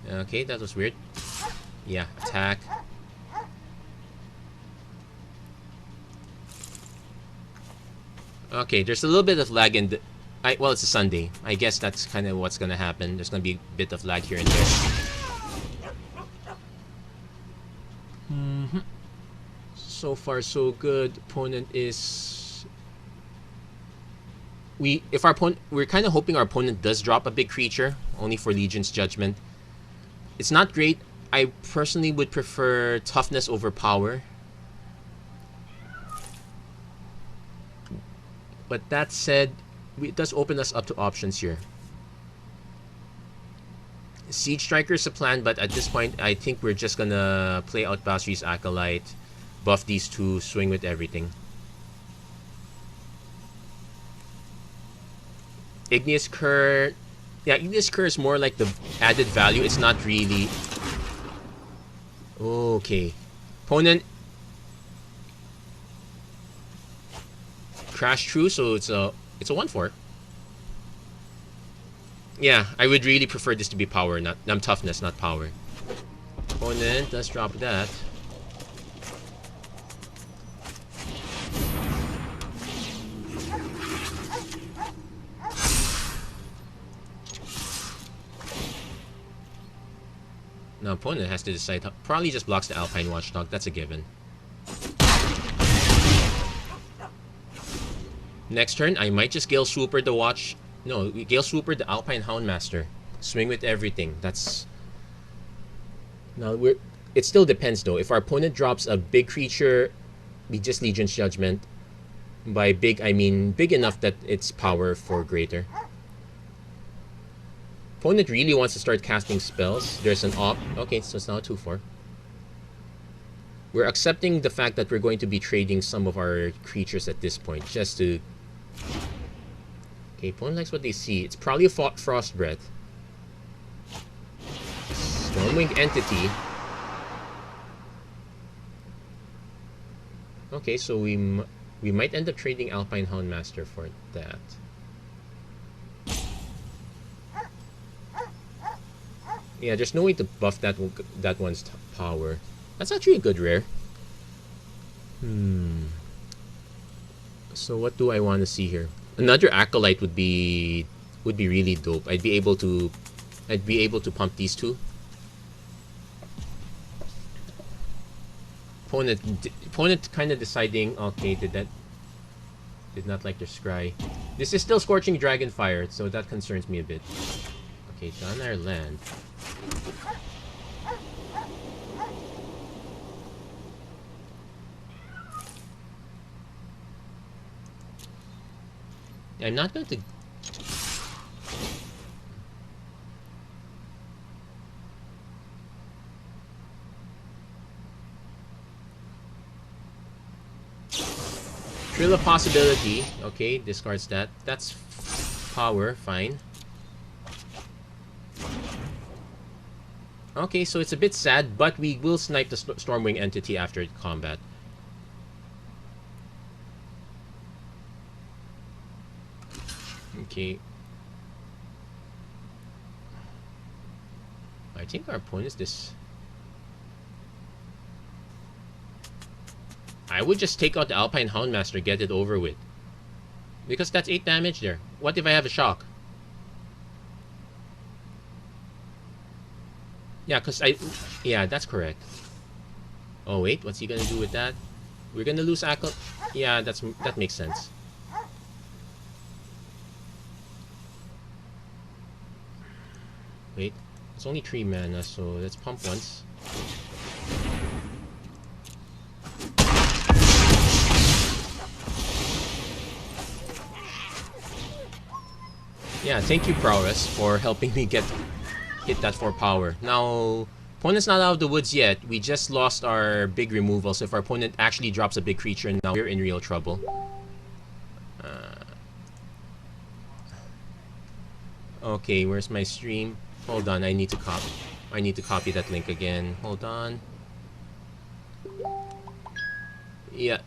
Okay, that was weird. Yeah, attack. Okay, there's a little bit of lag in the... well, it's a Sunday. I guess that's kind of what's gonna happen. There's gonna be a bit of lag here and there. So far, so good. Opponent is... We're kind of hoping our opponent does drop a big creature, only for Legion's Judgment. It's not great. I personally would prefer toughness over power. But that said, it does open us up to options here. Siege Striker is a plan, but at this point, I think we're just gonna play out Basri's Acolyte, buff these 2, swing with everything. Igneous Cur. Yeah, Igneous Cur is more like the added value. It's not really... Okay. Opponent... Crash True, so it's a 1/4. Yeah, I would really prefer this to be power, not toughness, not power. Opponent does drop that. Now opponent has to decide. Probably just blocks the Alpine Watchdog. That's a given. Next turn, I might just Gale Swooper the Watch. No, Gale Swooper the Alpine Houndmaster. Swing with everything. That's... Now, it still depends though. If our opponent drops a big creature, we just Legion's Judgment. By big, I mean big enough that it's power for greater. Opponent really wants to start casting spells. There's an op. Okay, so it's now a 2/4. We're accepting the fact that we're going to be trading some of our creatures at this point, just to... Okay, opponent likes what they see. It's probably a Frost Breath. Stormwing Entity. Okay, so we might end up trading Alpine Houndmaster for that. Yeah, there's no way to buff that one's power. That's actually a good rare. So what do I want to see here? Another Acolyte would be really dope. I'd be able to pump these two. Opponent kind of deciding. Okay, did not like their scry. This is still Scorching Dragonfire, so that concerns me a bit. Okay, on our land. I'm not going to... Trill of Possibility. Okay, discards that. That's power, fine. Okay, so it's a bit sad, but we will snipe the Stormwing Entity after combat. Okay. I think our opponent is I would just take out the Alpine Houndmaster, get it over with. Because that's 8 damage there. What if I have a shock? Yeah, yeah, that's correct. Oh wait, what's he gonna do with that? We're gonna lose Acolyte. Yeah, that makes sense. Wait, it's only 3 mana, so let's pump once. Yeah, thank you, Prowess, for helping me hit that for power. Now, opponent's not out of the woods yet. We just lost our big removal, so if our opponent actually drops a big creature, now we're in real trouble. Okay, where's my stream? Hold on, I need to copy that link again. Hold on. Yeah.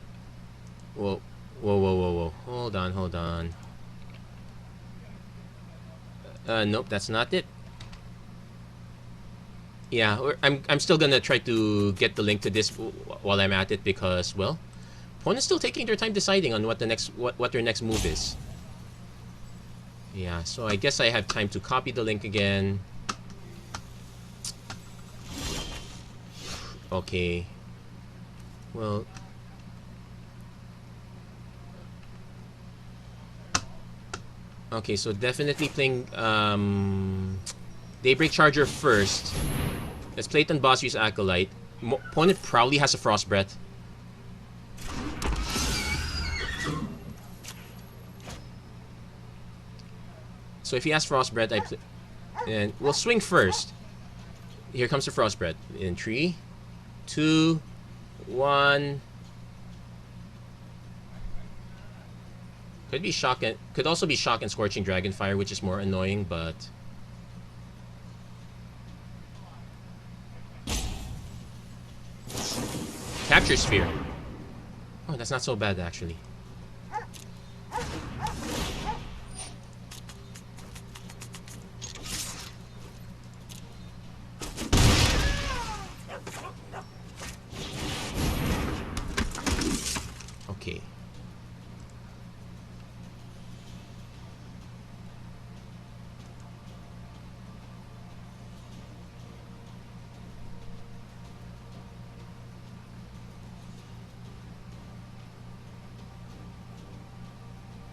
Whoa. Hold on. Nope, that's not it. Yeah, I'm still gonna try to get the link to this while I'm at it because, well, opponent's still taking their time deciding on what their next move is. Yeah, so I guess I have time to copy the link again. Okay. Well, okay, so definitely playing Daybreak Charger first. Let's play it on boss, use Acolyte. Opponent probably has a Frost Breath. So if he has Frost Breath, and we'll swing first. Here comes the Frost Breath. In 3, 2, 1. Could also be Shock and Scorching Dragonfire, which is more annoying, but Capture Sphere. Oh, that's not so bad actually.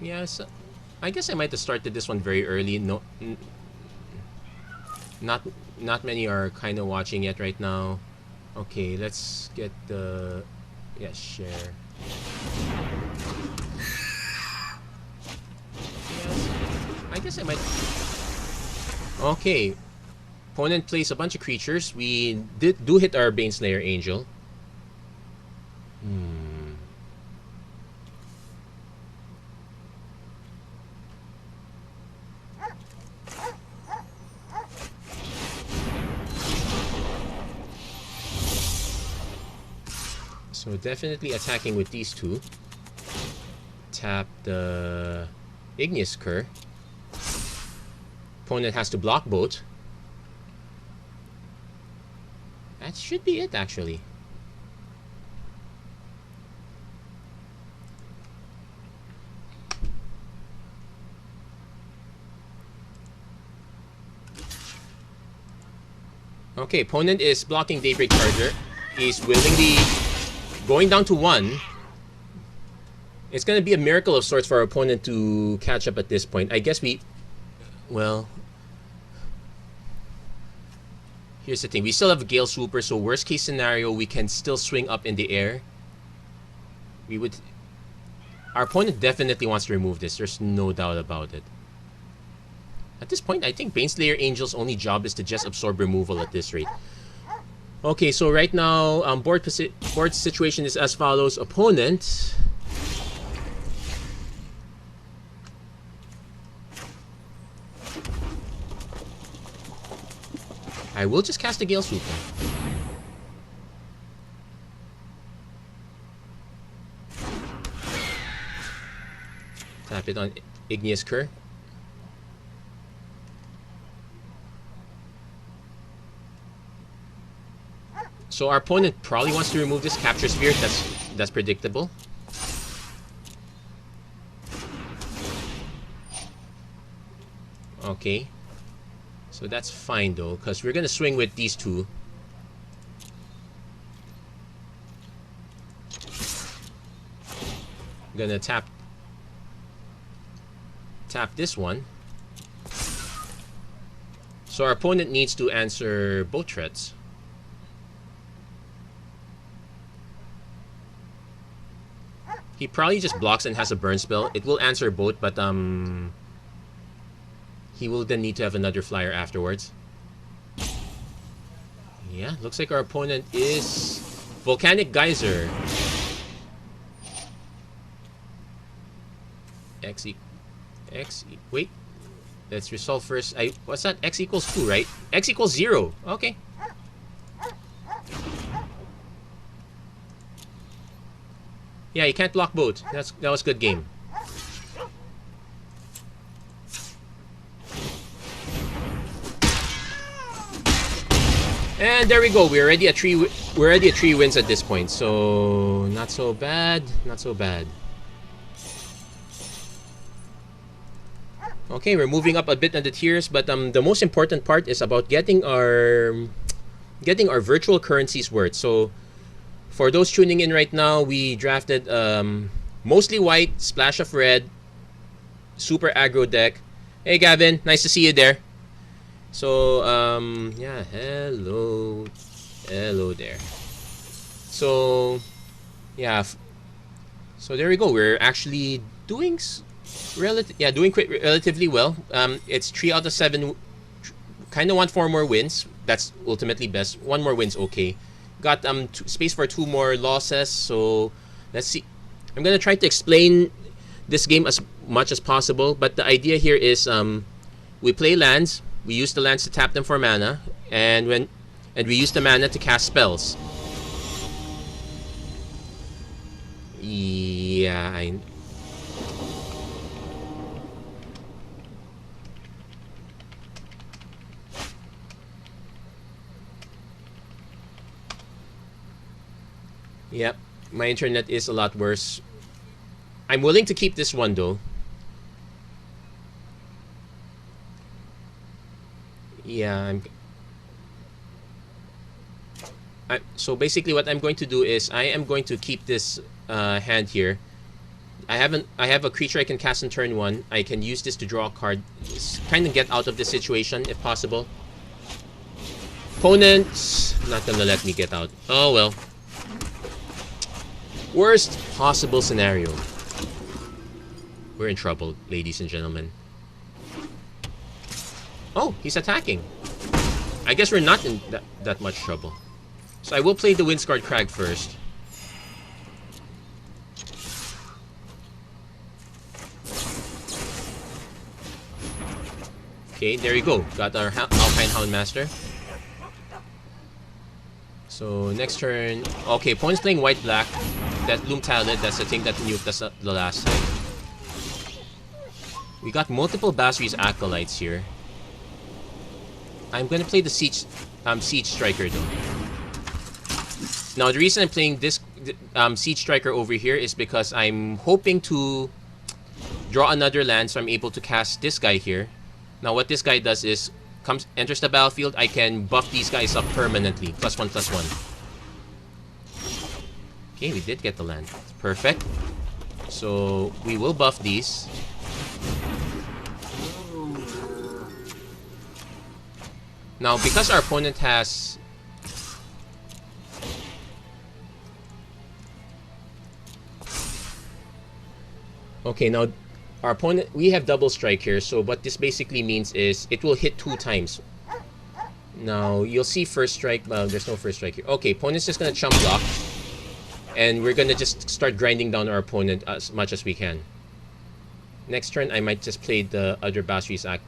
Yes, I guess I might have started this one very early. No, not not many are kind of watching it right now. Okay, let's get the share. Yes, I guess I might. Okay, opponent plays a bunch of creatures. We do hit our Baneslayer Angel. So definitely attacking with these two. Tap the Igneous Cur. Opponent has to block both. That should be it, actually. Okay, opponent is blocking Daybreak Charger. He's willingly going down to 1. It's going to be a miracle of sorts for our opponent to catch up at this point. I guess we... Well... Here's the thing. We still have a Gale Swooper, so worst case scenario, we can still swing up in the air. We would... Our opponent definitely wants to remove this. There's no doubt about it. At this point, I think Baneslayer Angel's only job is to just absorb removal at this rate. Okay, so right now, board situation is as follows. Opponent... I will just cast a Gale Swooper. Tap it on Igneous Cur. So our opponent probably wants to remove this Capture Sphere. That's predictable. Okay. So that's fine though, because we're gonna swing with these two. Gonna tap this one. So our opponent needs to answer both threats. He probably just blocks and has a burn spell. It will answer both, but he will then need to have another flyer afterwards. Yeah, looks like our opponent is Volcanic Geyser. Wait. Let's resolve first. What's that? X equals 2, right? X equals 0. Okay. Yeah, you can't block both. That was a good game. And there we go. We're already at 3 wins at this point. So not so bad. Not so bad. Okay, we're moving up a bit on the tiers, but the most important part is about getting our virtual currencies worth. So for those tuning in right now, we drafted mostly white, splash of red, super aggro deck. Hey Gavin, nice to see you there. So yeah, hello there. So yeah, so there we go. We're actually doing relatively well. It's 3 out of 7. Kind of want 4 more wins. That's ultimately best. 1 more win's okay. Got space for 2 more losses. So let's see. I'm gonna try to explain this game as much as possible. But the idea here is we play lands. We use the lands to tap them for mana, and we use the mana to cast spells. Yeah, Yep, my internet is a lot worse. I'm willing to keep this one though. Yeah, so basically what I'm going to do is I am going to keep this hand here. I have a creature I can cast on turn 1. I can use this to draw a card. Kind of get out of this situation if possible. Opponent's not gonna let me get out. Oh well. Worst possible scenario. We're in trouble, ladies and gentlemen. Oh, he's attacking. I guess we're not in that much trouble. So I will play the Windscarred Crag first. Okay, there you go. Got our Alpine Houndmaster. So next turn. Okay, opponent's playing white-black. That Loom Talent, that's the thing that nuked us the last time. We got multiple Basri's Acolytes here. I'm gonna play the Siege Striker though. Now the reason I'm playing this Siege Striker over here is because I'm hoping to draw another land, so I'm able to cast this guy here. Now what this guy does is enters the battlefield, I can buff these guys up permanently. +1/+1. Okay, we did get the land. Perfect. So we will buff these. Now because our opponent has okay, now our opponent, we have double strike here, so what this basically means is it will hit 2 times. Now you'll see first strike. Well, there's no first strike here. Okay, opponent's just gonna chump block, and we're gonna just start grinding down our opponent as much as we can. Next turn, I might just play the other Basri's I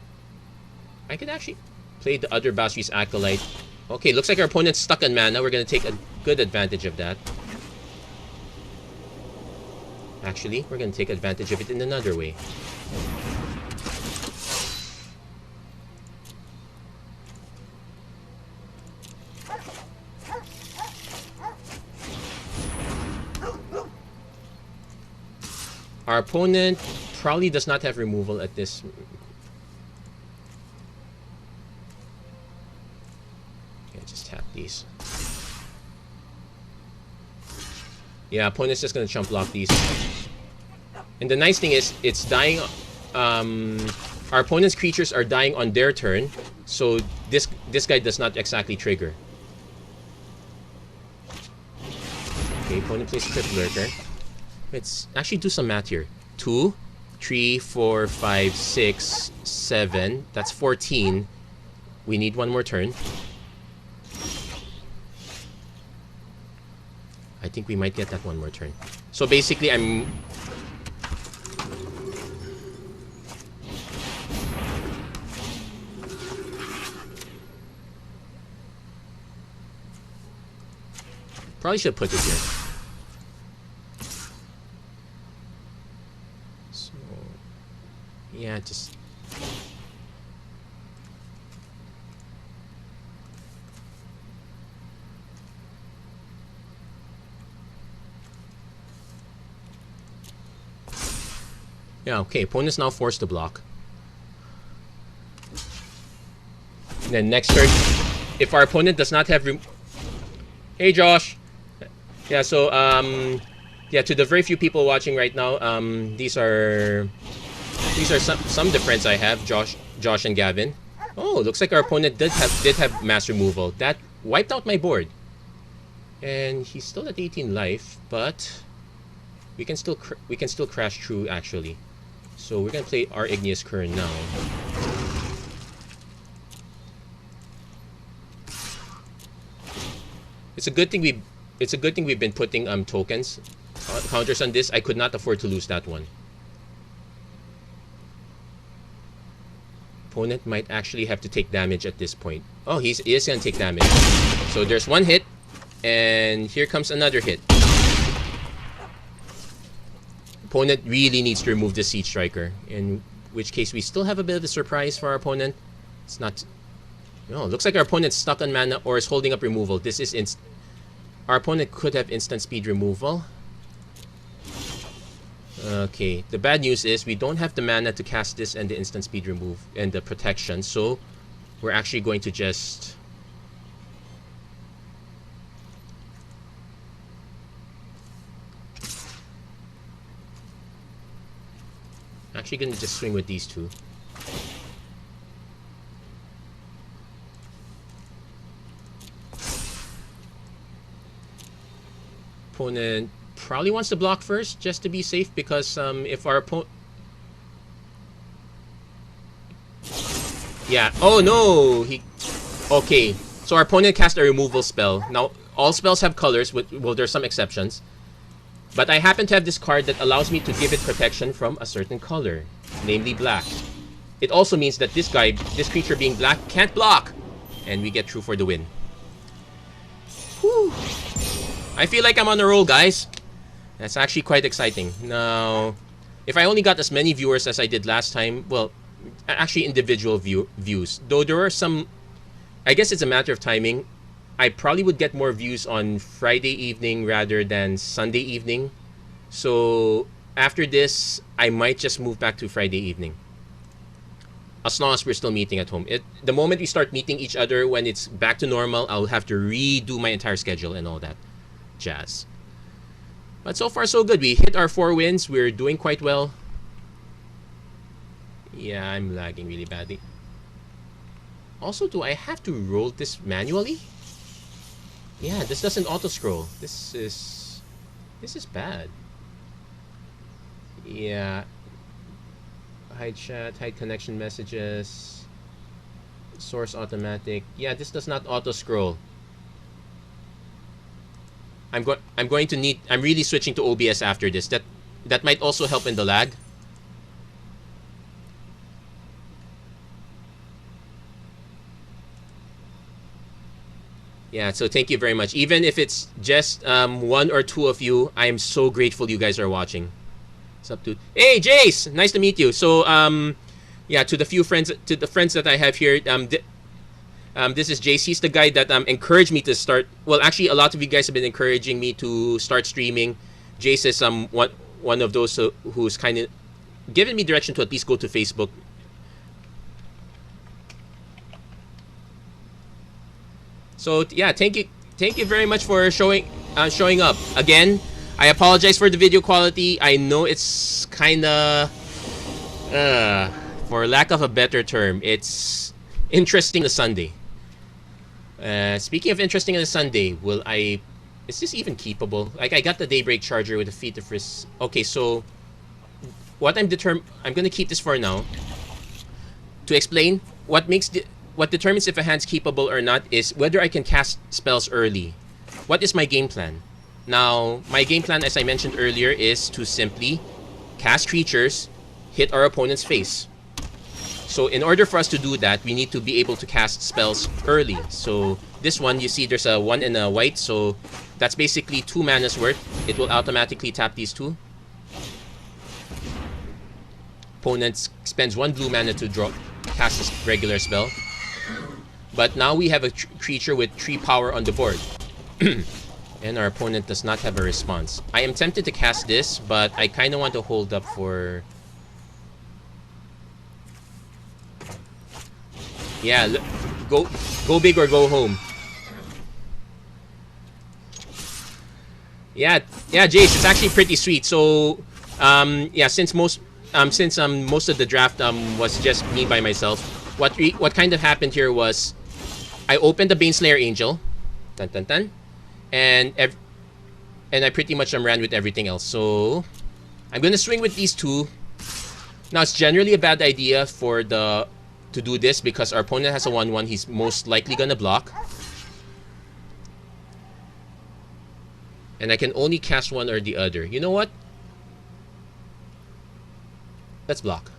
could actually play the other Basri's Acolyte. Okay, looks like our opponent's stuck on mana. We're gonna take a good advantage of that. Actually, we're gonna take advantage of it in another way. Our opponent probably does not have removal at this. Okay, just tap these. Yeah, opponent's just gonna chump block these. And the nice thing is, it's dying. Our opponent's creatures are dying on their turn, so this guy does not exactly trigger. Okay, opponent plays Crypt Lurker. Let's actually do some math here. 2, 3, 4, 5, 6, 7. That's 14. We need one more turn. I think we might get that one more turn. So basically, I'm... probably should put it here. So... yeah, just... yeah, okay, opponent's now forced to block. And then next turn, if our opponent does not have hey Josh! Yeah, so, yeah, to the very few people watching right now, these are some of the friends I have, Josh and Gavin. Oh, looks like our opponent did have mass removal. That wiped out my board. And he's still at 18 life, but we can still crash through actually. So we're gonna play our Igneous Current now. It's a good thing we've been putting tokens counters on this. I could not afford to lose that one. Opponent might actually have to take damage at this point. Oh, he is gonna take damage. So there's one hit, and here comes another hit. Opponent really needs to remove the Siege Striker, in which case we still have a bit of a surprise for our opponent. It's not... no, looks like our opponent's stuck on mana or is holding up removal. This is our opponent could have instant speed removal. Okay, the bad news is we don't have the mana to cast this and the instant speed remove and the protection, so we're actually going to just... actually gonna just swing with these two. Opponent probably wants to block first just to be safe, because if our opponent... Yeah. Oh no! He... Okay. So our opponent cast a removal spell. Now, all spells have colors. Well, there's some exceptions. But I happen to have this card that allows me to give it protection from a certain color, namely black. It also means that this guy, this creature being black, can't block. And we get through for the win. Whew. I feel like I'm on a roll, guys. That's actually quite exciting. Now, if I only got as many viewers as I did last time, well, actually individual views. Though there are some, I guess it's a matter of timing. I probably would get more views on Friday evening rather than Sunday evening. So after this, I might just move back to Friday evening. As long as we're still meeting at home. The moment we start meeting each other, when it's back to normal, I'll have to redo my entire schedule and all that jazz. But so far so good. We hit our 4 wins. We're doing quite well. Yeah, I'm lagging really badly. Also, do I have to roll this manually? Yeah, this doesn't auto-scroll. This is bad. Yeah. Hide chat, hide connection messages. Source automatic. Yeah, this does not auto-scroll. I'm really switching to OBS after this. That might also help in the lag. Yeah, so thank you very much. Even if it's just 1 or 2 of you, I am so grateful you guys are watching. What's up, dude? Hey, Jace! Nice to meet you. So, yeah, to the friends that I have here, this is Jace. He's the guy that encouraged me to start. Well, actually, a lot of you guys have been encouraging me to start streaming. Jace is one of those who's kind of given me direction to at least go to Facebook. So yeah, thank you very much for showing up again. I apologize for the video quality. I know it's kinda, for lack of a better term, it's interesting on a Sunday. Speaking of interesting on a Sunday, is this even keepable? Like, I got the Daybreak Charger with a Feat of Risk. Okay, so what I'm gonna keep this for now. To explain, what determines if a hand's keepable or not is whether I can cast spells early. What is my game plan? Now, my game plan, as I mentioned earlier, is to simply cast creatures, hit our opponent's face. So in order for us to do that, we need to be able to cast spells early. So this one, you see there's a 1 and a white, so that's basically 2 mana's worth. It will automatically tap these 2. Opponent spends 1 blue mana to cast a regular spell. But now we have a creature with 3 power on the board. And our opponent does not have a response. I am tempted to cast this, but I kind of want to hold up for... Yeah, go big or go home. Yeah, Jace, it's actually pretty sweet. So, yeah, since most of the draft was just me by myself, what kind of happened here was I opened the Baneslayer Angel, dun dun dun, and I pretty much ran with everything else. So I'm gonna swing with these 2. Now it's generally a bad idea to do this because our opponent has a 1/1. He's most likely gonna block, and I can only cast one or the other. You know what? Let's block.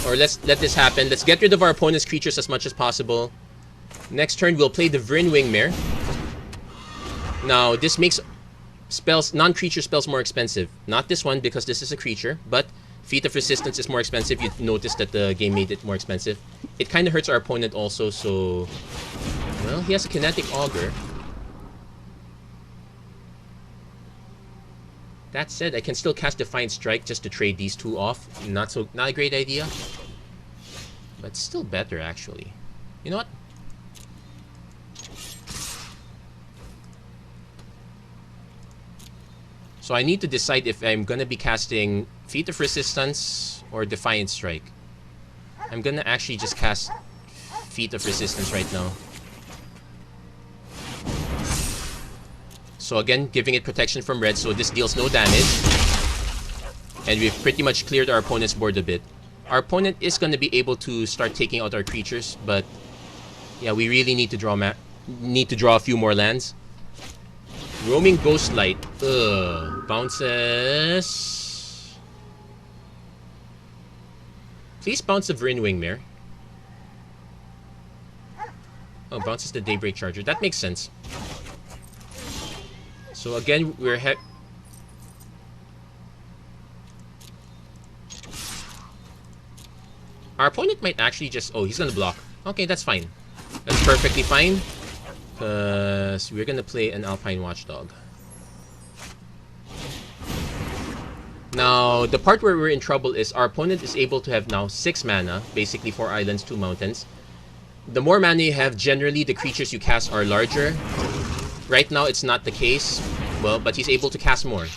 Or let's let this happen. Let's get rid of our opponent's creatures as much as possible. Next turn, we'll play the Vryn Wingmare. Now, this makes non-creature spells more expensive. Not this one, because this is a creature, but Feat of Resistance is more expensive. You notice that the game made it more expensive. It kind of hurts our opponent also, so... Well, he has a Kinetic Augur. That said, I can still cast Defiant Strike just to trade these 2 off. Not a great idea. But still better, actually. You know what? So I need to decide if I'm gonna be casting Feat of Resistance or Defiant Strike. I'm gonna actually just cast Feat of Resistance right now. So again, giving it protection from red, so this deals no damage. And we've pretty much cleared our opponent's board a bit. Our opponent is gonna be able to start taking out our creatures, but yeah, we really need to draw a few more lands. Roaming Ghostlight. Bounces. Please bounce the Vryn Wingmare. Oh, bounces the Daybreak Charger. That makes sense. So again, we're our opponent might actually just... Oh, he's gonna block. Okay, that's fine. That's perfectly fine. Because we're gonna play an Alpine Watchdog. Now, the part where we're in trouble is our opponent is able to have now 6 mana. Basically 4 islands, 2 mountains. The more mana you have, generally the creatures you cast are larger. Right now, it's not the case. Well, but he's able to cast more.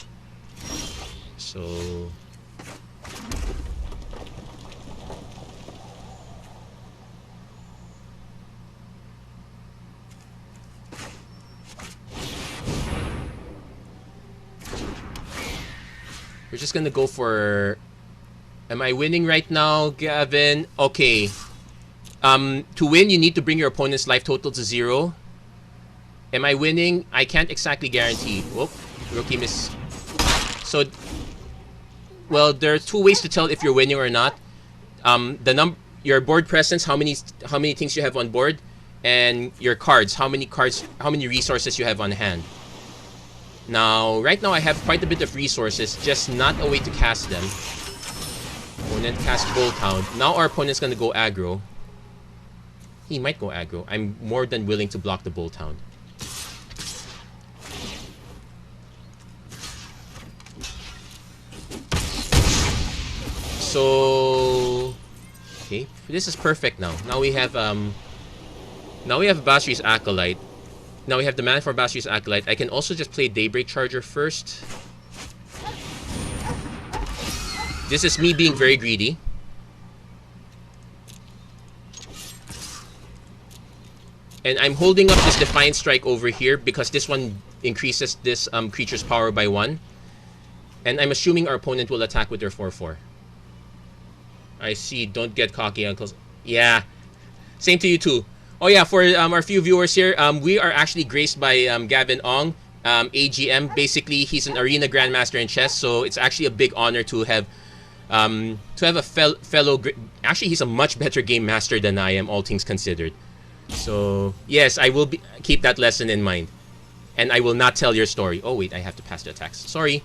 So... we're just gonna go for... Am I winning right now, Gavin? Okay. To win, you need to bring your opponent's life total to 0. Am I winning? I can't exactly guarantee. Whoop. Rookie miss. So... well, there are 2 ways to tell if you're winning or not. Your board presence, how many things you have on board, and your cards, how many resources you have on hand. Now, right now I have quite a bit of resources, just not a way to cast them. Opponent cast Bolt Hound. Now our opponent's gonna go aggro. He might go aggro. I'm more than willing to block the Bolt Hound. So... okay, this is perfect now. Now we have Basri's Acolyte. Now we have the mana for Basri's Acolyte. I can also just play Daybreak Charger first. This is me being very greedy. And I'm holding up this Defiant Strike over here because this one increases this creature's power by 1. And I'm assuming our opponent will attack with their 4/4. I see. Don't get cocky, uncles. Yeah. Same to you too. Oh yeah, for our few viewers here, we are actually graced by Gavin Ong, AGM. Basically, he's an arena grandmaster in chess, so it's actually a big honor to have a fellow. Actually, he's a much better game master than I am, all things considered. So yes, I will keep that lesson in mind, and I will not tell your story. Oh wait, I have to pass the attacks. Sorry.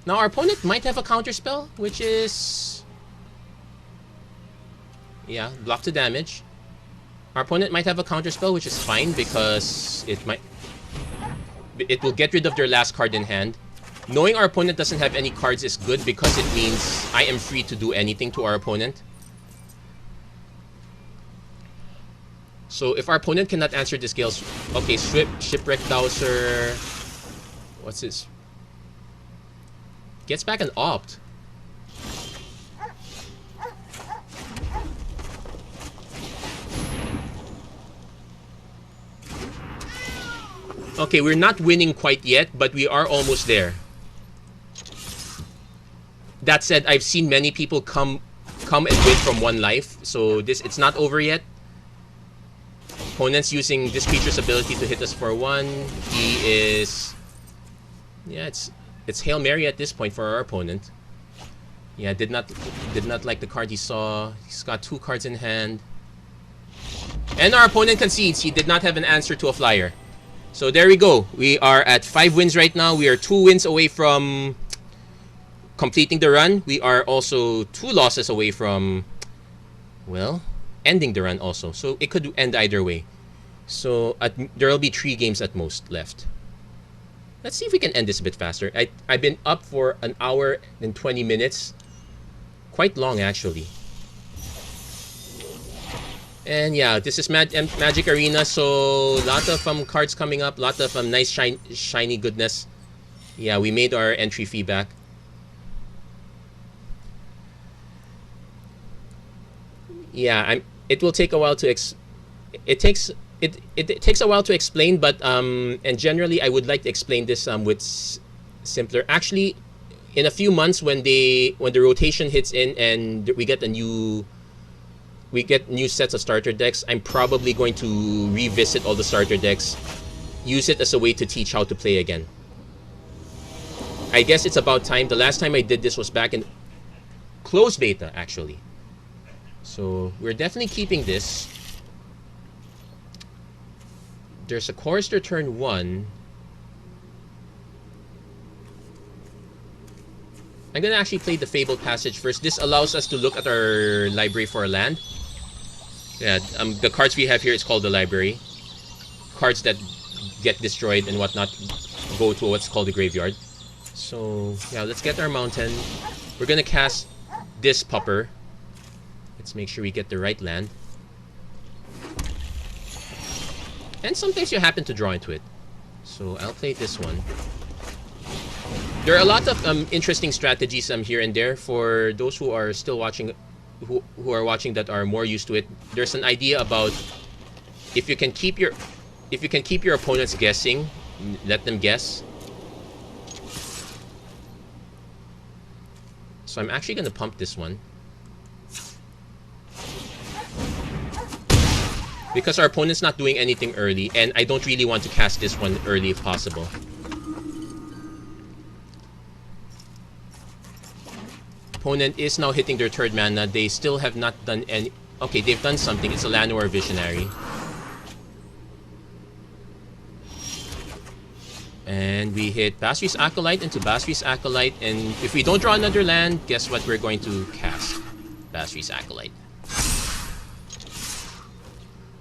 Now our opponent might have a counter spell, which is... yeah, block to damage. Our opponent might have a counter spell, which is fine because it will get rid of their last card in hand. Knowing our opponent doesn't have any cards is good because it means I am free to do anything to our opponent. So if our opponent cannot answer this Gale's... okay, Shipwreck Dowser... what's this? Gets back an Opt. Okay, we're not winning quite yet, but we are almost there. That said, I've seen many people come and win from 1 life, so it's not over yet. Opponent's using this creature's ability to hit us for 1. He is... yeah, it's Hail Mary at this point for our opponent. Yeah, did not like the card he saw. He's got 2 cards in hand. And our opponent concedes. He did not have an answer to a flyer. So there we go. We are at 5 wins right now. We are 2 wins away from completing the run. We are also 2 losses away from, well, ending the run also. So it could end either way. So there will be 3 games at most left. Let's see if we can end this a bit faster. I've been up for 1 hour and 20 minutes. Quite long, actually. And yeah, this is Magic Arena, so lot of cards coming up, lot of nice shiny goodness. Yeah, we made our entry fee back. Yeah, it will take a while to it takes it takes a while to explain, but and generally I would like to explain this with simpler. Actually, in a few months when the rotation hits in and we get new sets of starter decks, I'm probably going to revisit all the starter decks, use it as a way to teach how to play again. I guess it's about time. The last time I did this was back in closed beta, actually. So we're definitely keeping this. There's a chorister turn 1. I'm gonna actually play the Fabled Passage first. This allows us to look at our library for a land. Yeah, the cards we have here is called the library. Cards that get destroyed and whatnot go to what's called the graveyard. So yeah, let's get our mountain. We're gonna cast this pupper. Let's make sure we get the right land. And sometimes you happen to draw into it. So I'll play this one. There are a lot of interesting strategies here and there for those who are still watching, who are watching that are more used to it. There's an idea about if you can keep your opponents guessing, let them guess. So I'm actually going to pump this one. Because our opponent's not doing anything early, and I don't really want to cast this one early if possible. Opponent is now hitting their 3rd mana. They still have not done any... Okay, they've done something. It's a Llanowar Visionary. And we hit Basri's Acolyte into Basri's Acolyte, and if we don't draw another land, guess what we're going to cast? Basri's Acolyte.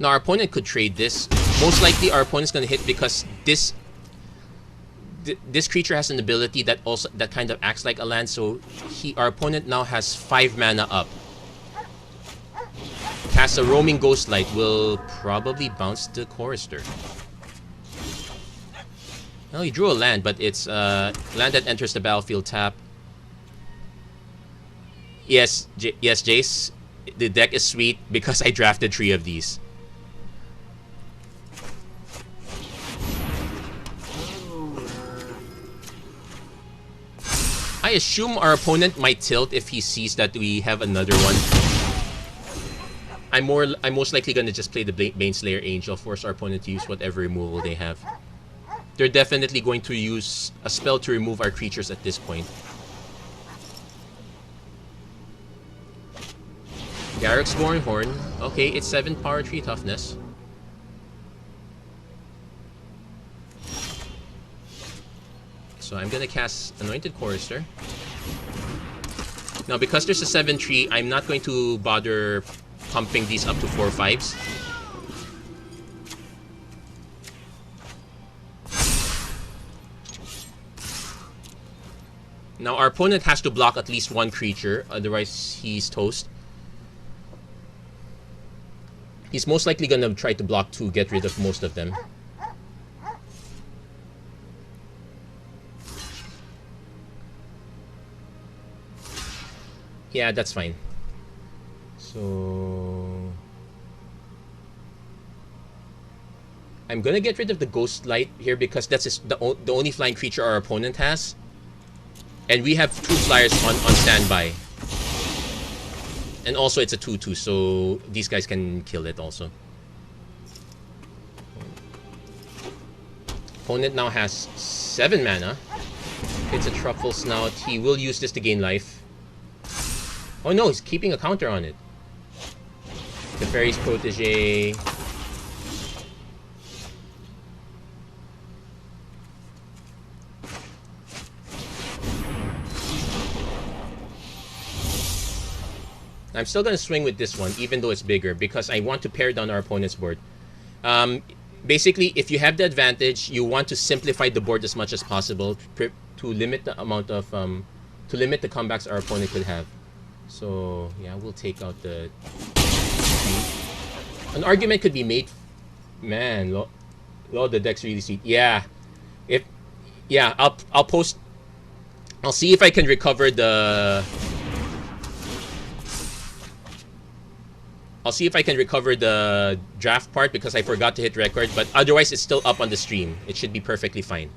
Now our opponent could trade this. Most likely our opponent's going to hit because this creature has an ability that kind of acts like a land, so our opponent now has 5 mana up. Cast a Roaming Ghostlight, will probably bounce the Chorister. Well, he drew a land, but it's land that enters the battlefield tap. Yes, yes, Jace, the deck is sweet because I drafted 3 of these. I assume our opponent might tilt if he sees that we have another one. I'm most likely gonna just play the Baneslayer Angel, force our opponent to use whatever removal they have. They're definitely going to use a spell to remove our creatures at this point. Garruk's Gornhorn. Okay, it's 7 power 3 toughness. So I'm gonna cast Anointed Chorister. Now because there's a 7-3, I'm not going to bother pumping these up to 4/5s. Now our opponent has to block at least 1 creature, otherwise he's toast. He's most likely gonna try to block 2, get rid of most of them. Yeah, that's fine. So I'm gonna get rid of the Ghost Light here because that's the only flying creature our opponent has. And we have 2 flyers on standby. And also it's a 2/2, so these guys can kill it also. Opponent now has 7 mana. It's a Truffle Snout. He will use this to gain life. Oh no, he's keeping a counter on it. The Fairy's Protege. I'm still going to swing with this one, even though it's bigger, because I want to pare down our opponent's board. Basically, if you have the advantage, you want to simplify the board as much as possible to limit the amount of to limit the comebacks our opponent could have. So yeah, we'll take out the. An argument could be made. Man, the deck's really sweet. Yeah, Yeah, I'll post. I'll see if I can recover the. I'll see if I can recover the draft part because I forgot to hit record, but otherwise it's still up on the stream. It should be perfectly fine.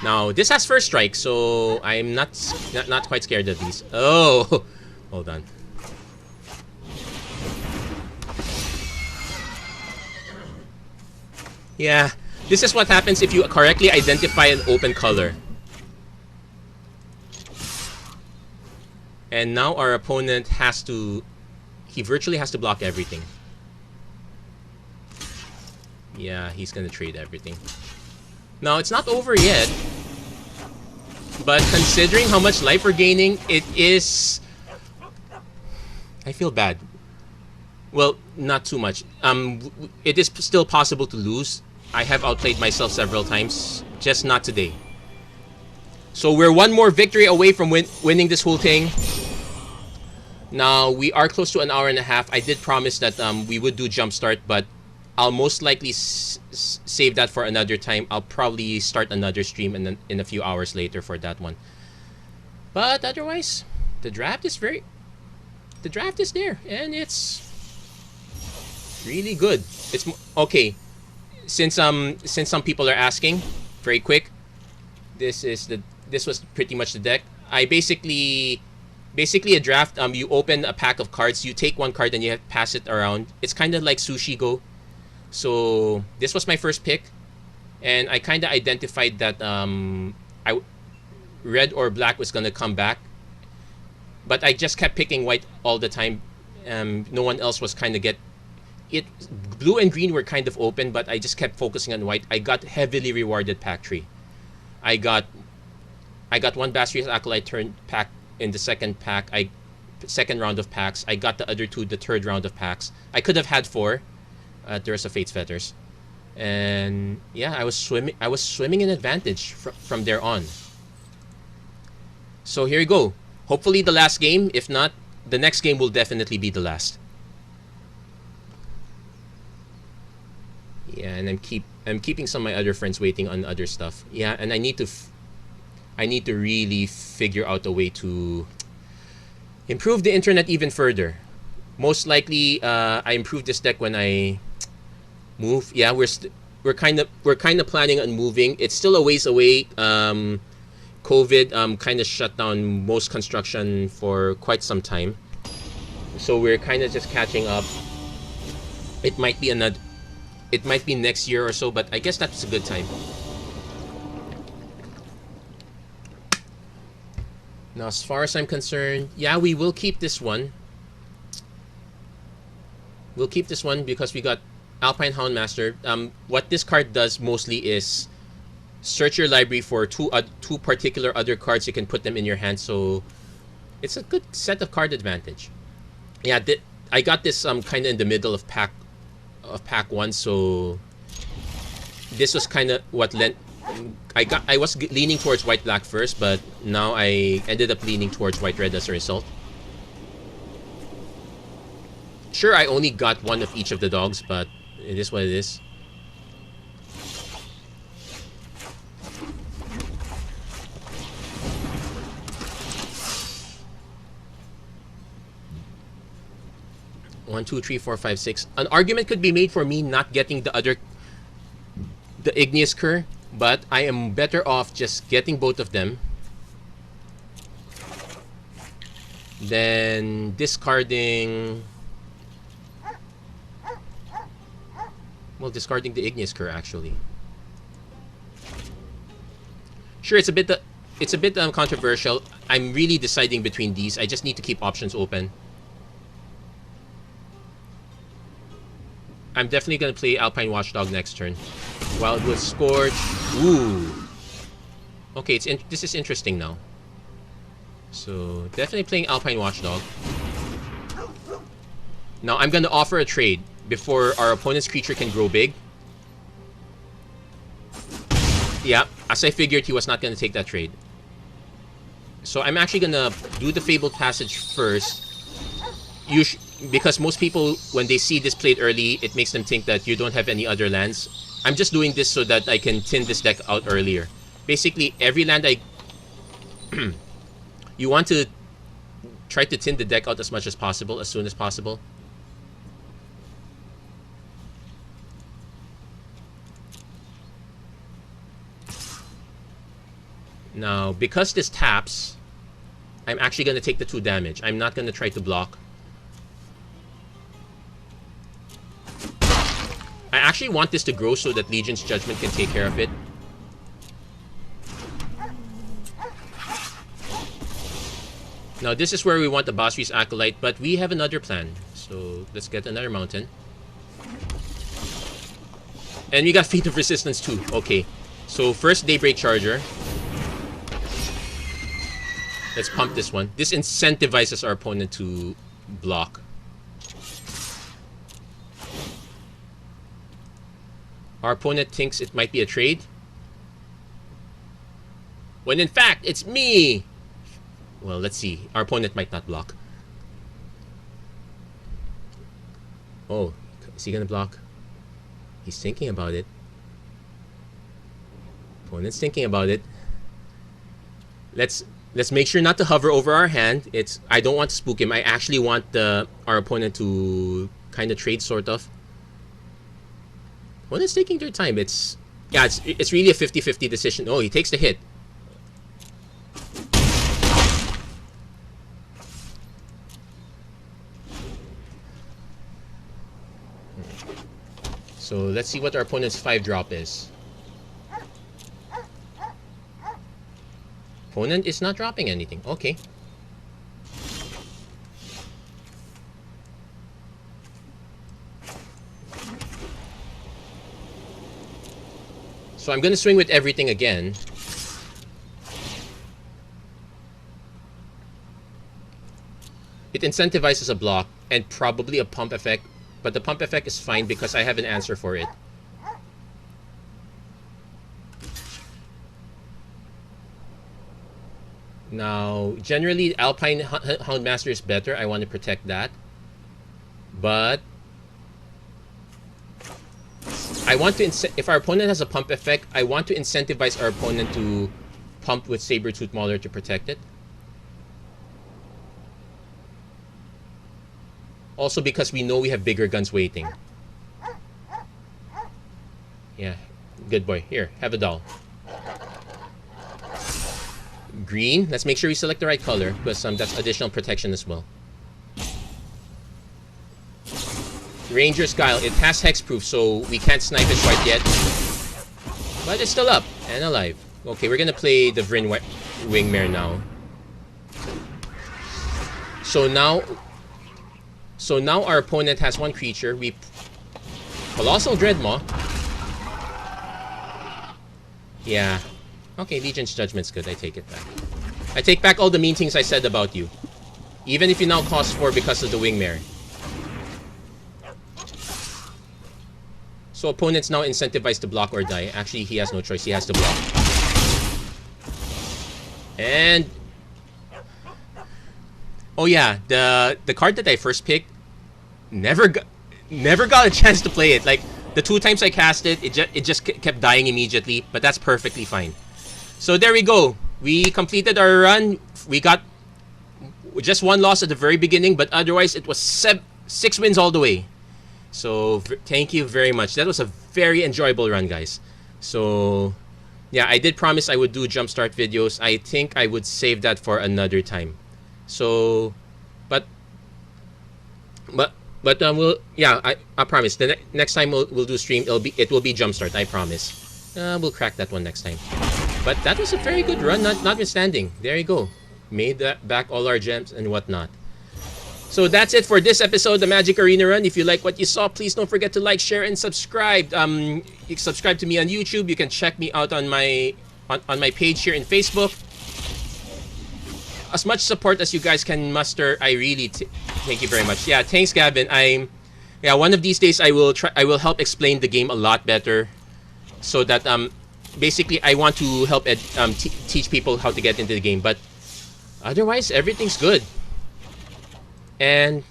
Now, this has first strike, so I'm not quite scared of these. Oh, hold on. Yeah, this is what happens if you correctly identify an open color. And now our opponent has to... He virtually has to block everything. Yeah, he's gonna trade everything. Now, it's not over yet. But considering how much life we're gaining, it is... I feel bad. Well, not too much. It is still possible to lose. I have outplayed myself several times. Just not today. So we're one more victory away from winning this whole thing. Now, we are close to an hour and a half. I did promise that we would do Jumpstart, but I'll most likely save that for another time. I'll probably start another stream in a few hours later for that one. But otherwise, the draft is there, and it's really good. It's okay. Since some people are asking, very quick. This was pretty much the deck. I basically a draft. You open a pack of cards. You take one card and you have to pass it around. It's kind of like Sushi Go. So this was my first pick, and I kind of identified that red or black was gonna come back, but I just kept picking white all the time. No one else was kind of get it. Blue and green were kind of open, but I just kept focusing on white. I got heavily rewarded pack tree. I got one Bastrius Acolyte turn pack in the second pack. Second round of packs. I got the other two the third round of packs. I could have had 4. There's a Fate's Fetters, and yeah, I was swimming in advantage from there on. So here you go. Hopefully the last game. If not, the next game will definitely be the last. Yeah, and I'm keeping some of my other friends waiting on other stuff. Yeah, and I need to really figure out a way to improve the internet even further. Most likely, I improve this deck when I move. Yeah, we're kind of planning on moving. It's still a ways away. COVID kind of shut down most construction for quite some time, so we're kind of just catching up. It might be next year or so, but I guess that's a good time. Now, as far as I'm concerned, yeah, we will keep this one. We'll keep this one because we got Alpine Houndmaster. What this card does mostly is search your library for two particular other cards. You can put them in your hand, so it's a good set of card advantage. Yeah, I got this kind of in the middle of pack 1, so this was kind of what lent. I was leaning towards white black first, but now I ended up leaning towards white red as a result. Sure, I only got one of each of the dogs, but it is what it is. One, two, three, four, five, six. An argument could be made for me not getting the Igneous Cur, but I am better off just getting both of them than discarding. Well, discarding the Igneous Cur actually. Sure, it's a bit controversial. I'm really deciding between these. I just need to keep options open. I'm definitely gonna play Alpine Watchdog next turn. Wildwood Scorch. Ooh. Okay, this is interesting now. So definitely playing Alpine Watchdog. Now I'm gonna offer a trade before our opponent's creature can grow big. Yeah, as I figured, he was not gonna take that trade. So I'm actually gonna do the Fabled Passage first. because most people, when they see this played early, it makes them think that you don't have any other lands. I'm just doing this so that I can tin this deck out earlier. Basically, every land you want to try to tin the deck out as much as possible, as soon as possible. Now, because this taps, I'm actually going to take the 2 damage. I'm not going to try to block. I actually want this to grow so that Legion's Judgment can take care of it. Now, this is where we want the Basri's Acolyte, but we have another plan. So, let's get another mountain. And we got Feat of Resistance too. Okay. So, first Daybreak Charger. Let's pump this one. This incentivizes our opponent to block. Our opponent thinks it might be a trade, when in fact, it's me! Well, let's see. Our opponent might not block. Oh, is he gonna block? He's thinking about it. Opponent's thinking about it. Let's make sure not to hover over our hand. I don't want to spook him. I actually want our opponent to kind of trade, sort of. Opponent's taking their time. It's really a 50-50 decision. Oh, he takes the hit. So let's see what our opponent's 5-drop is. Opponent is not dropping anything. Okay. So I'm going to swing with everything again. It incentivizes a block and probably a pump effect. But the pump effect is fine because I have an answer for it. Now, generally, Alpine Houndmaster is better. I want to protect that. But I want to, if our opponent has a pump effect, I want to incentivize our opponent to pump with Saber-Tooth Mauler to protect it. Also because we know we have bigger guns waiting. Yeah, good boy. Here, have a doll. Green. Let's make sure we select the right color because that's additional protection as well. Ranger's Guile. It has hexproof, so we can't snipe it quite yet. But it's still up and alive. Okay, we're gonna play the Vryn Wingmare now. So now our opponent has 1 creature. Colossal Dreadmaw. Yeah. Okay, Legion's Judgment's good. I take it back. I take back all the mean things I said about you. Even if you now cost 4 because of the Wingmare. So opponent's now incentivized to block or die. Actually, he has no choice. He has to block. And oh yeah, the card that I first picked never got a chance to play it. Like the 2 times I cast it, it just kept dying immediately. But that's perfectly fine. So there we go. We completed our run. We got just 1 loss at the very beginning, but otherwise it was 6 wins all the way. So thank you very much. That was a very enjoyable run, guys. So yeah, I did promise I would do jumpstart videos. I think I would save that for another time. So, but I promise the next time we'll do stream. It will be jumpstart. I promise. We'll crack that one next time. But that was a very good run, notwithstanding. There you go. Made back all our gems and whatnot. So that's it for this episode, the Magic Arena Run. If you like what you saw, please don't forget to like, share, and subscribe. You can subscribe to me on YouTube. You can check me out on my page here in Facebook. As much support as you guys can muster, I really thank you very much. Yeah, thanks, Gavin. One of these days I will help explain the game a lot better, so that basically I want to help teach people how to get into the game. But otherwise, everything's good. And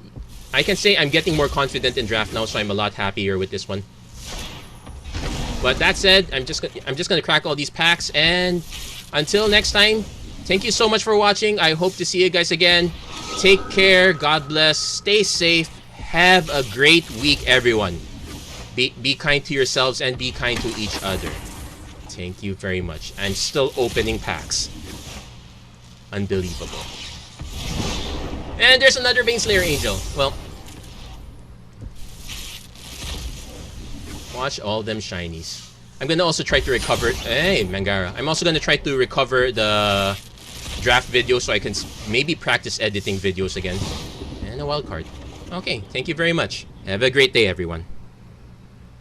I can say I'm getting more confident in draft now, so I'm a lot happier with this one. But that said, I'm just gonna crack all these packs, and until next time, thank you so much for watching. I hope to see you guys again. Take care. God bless. Stay safe. Have a great week, everyone. Be kind to yourselves and be kind to each other. Thank you very much. I'm still opening packs. Unbelievable. And there's another Baneslayer Angel. Well, watch all them shinies. I'm gonna also try to recover. Hey, Mangara. I'm also gonna try to recover the draft video so I can maybe practice editing videos again. And a wild card. Okay, thank you very much. Have a great day, everyone.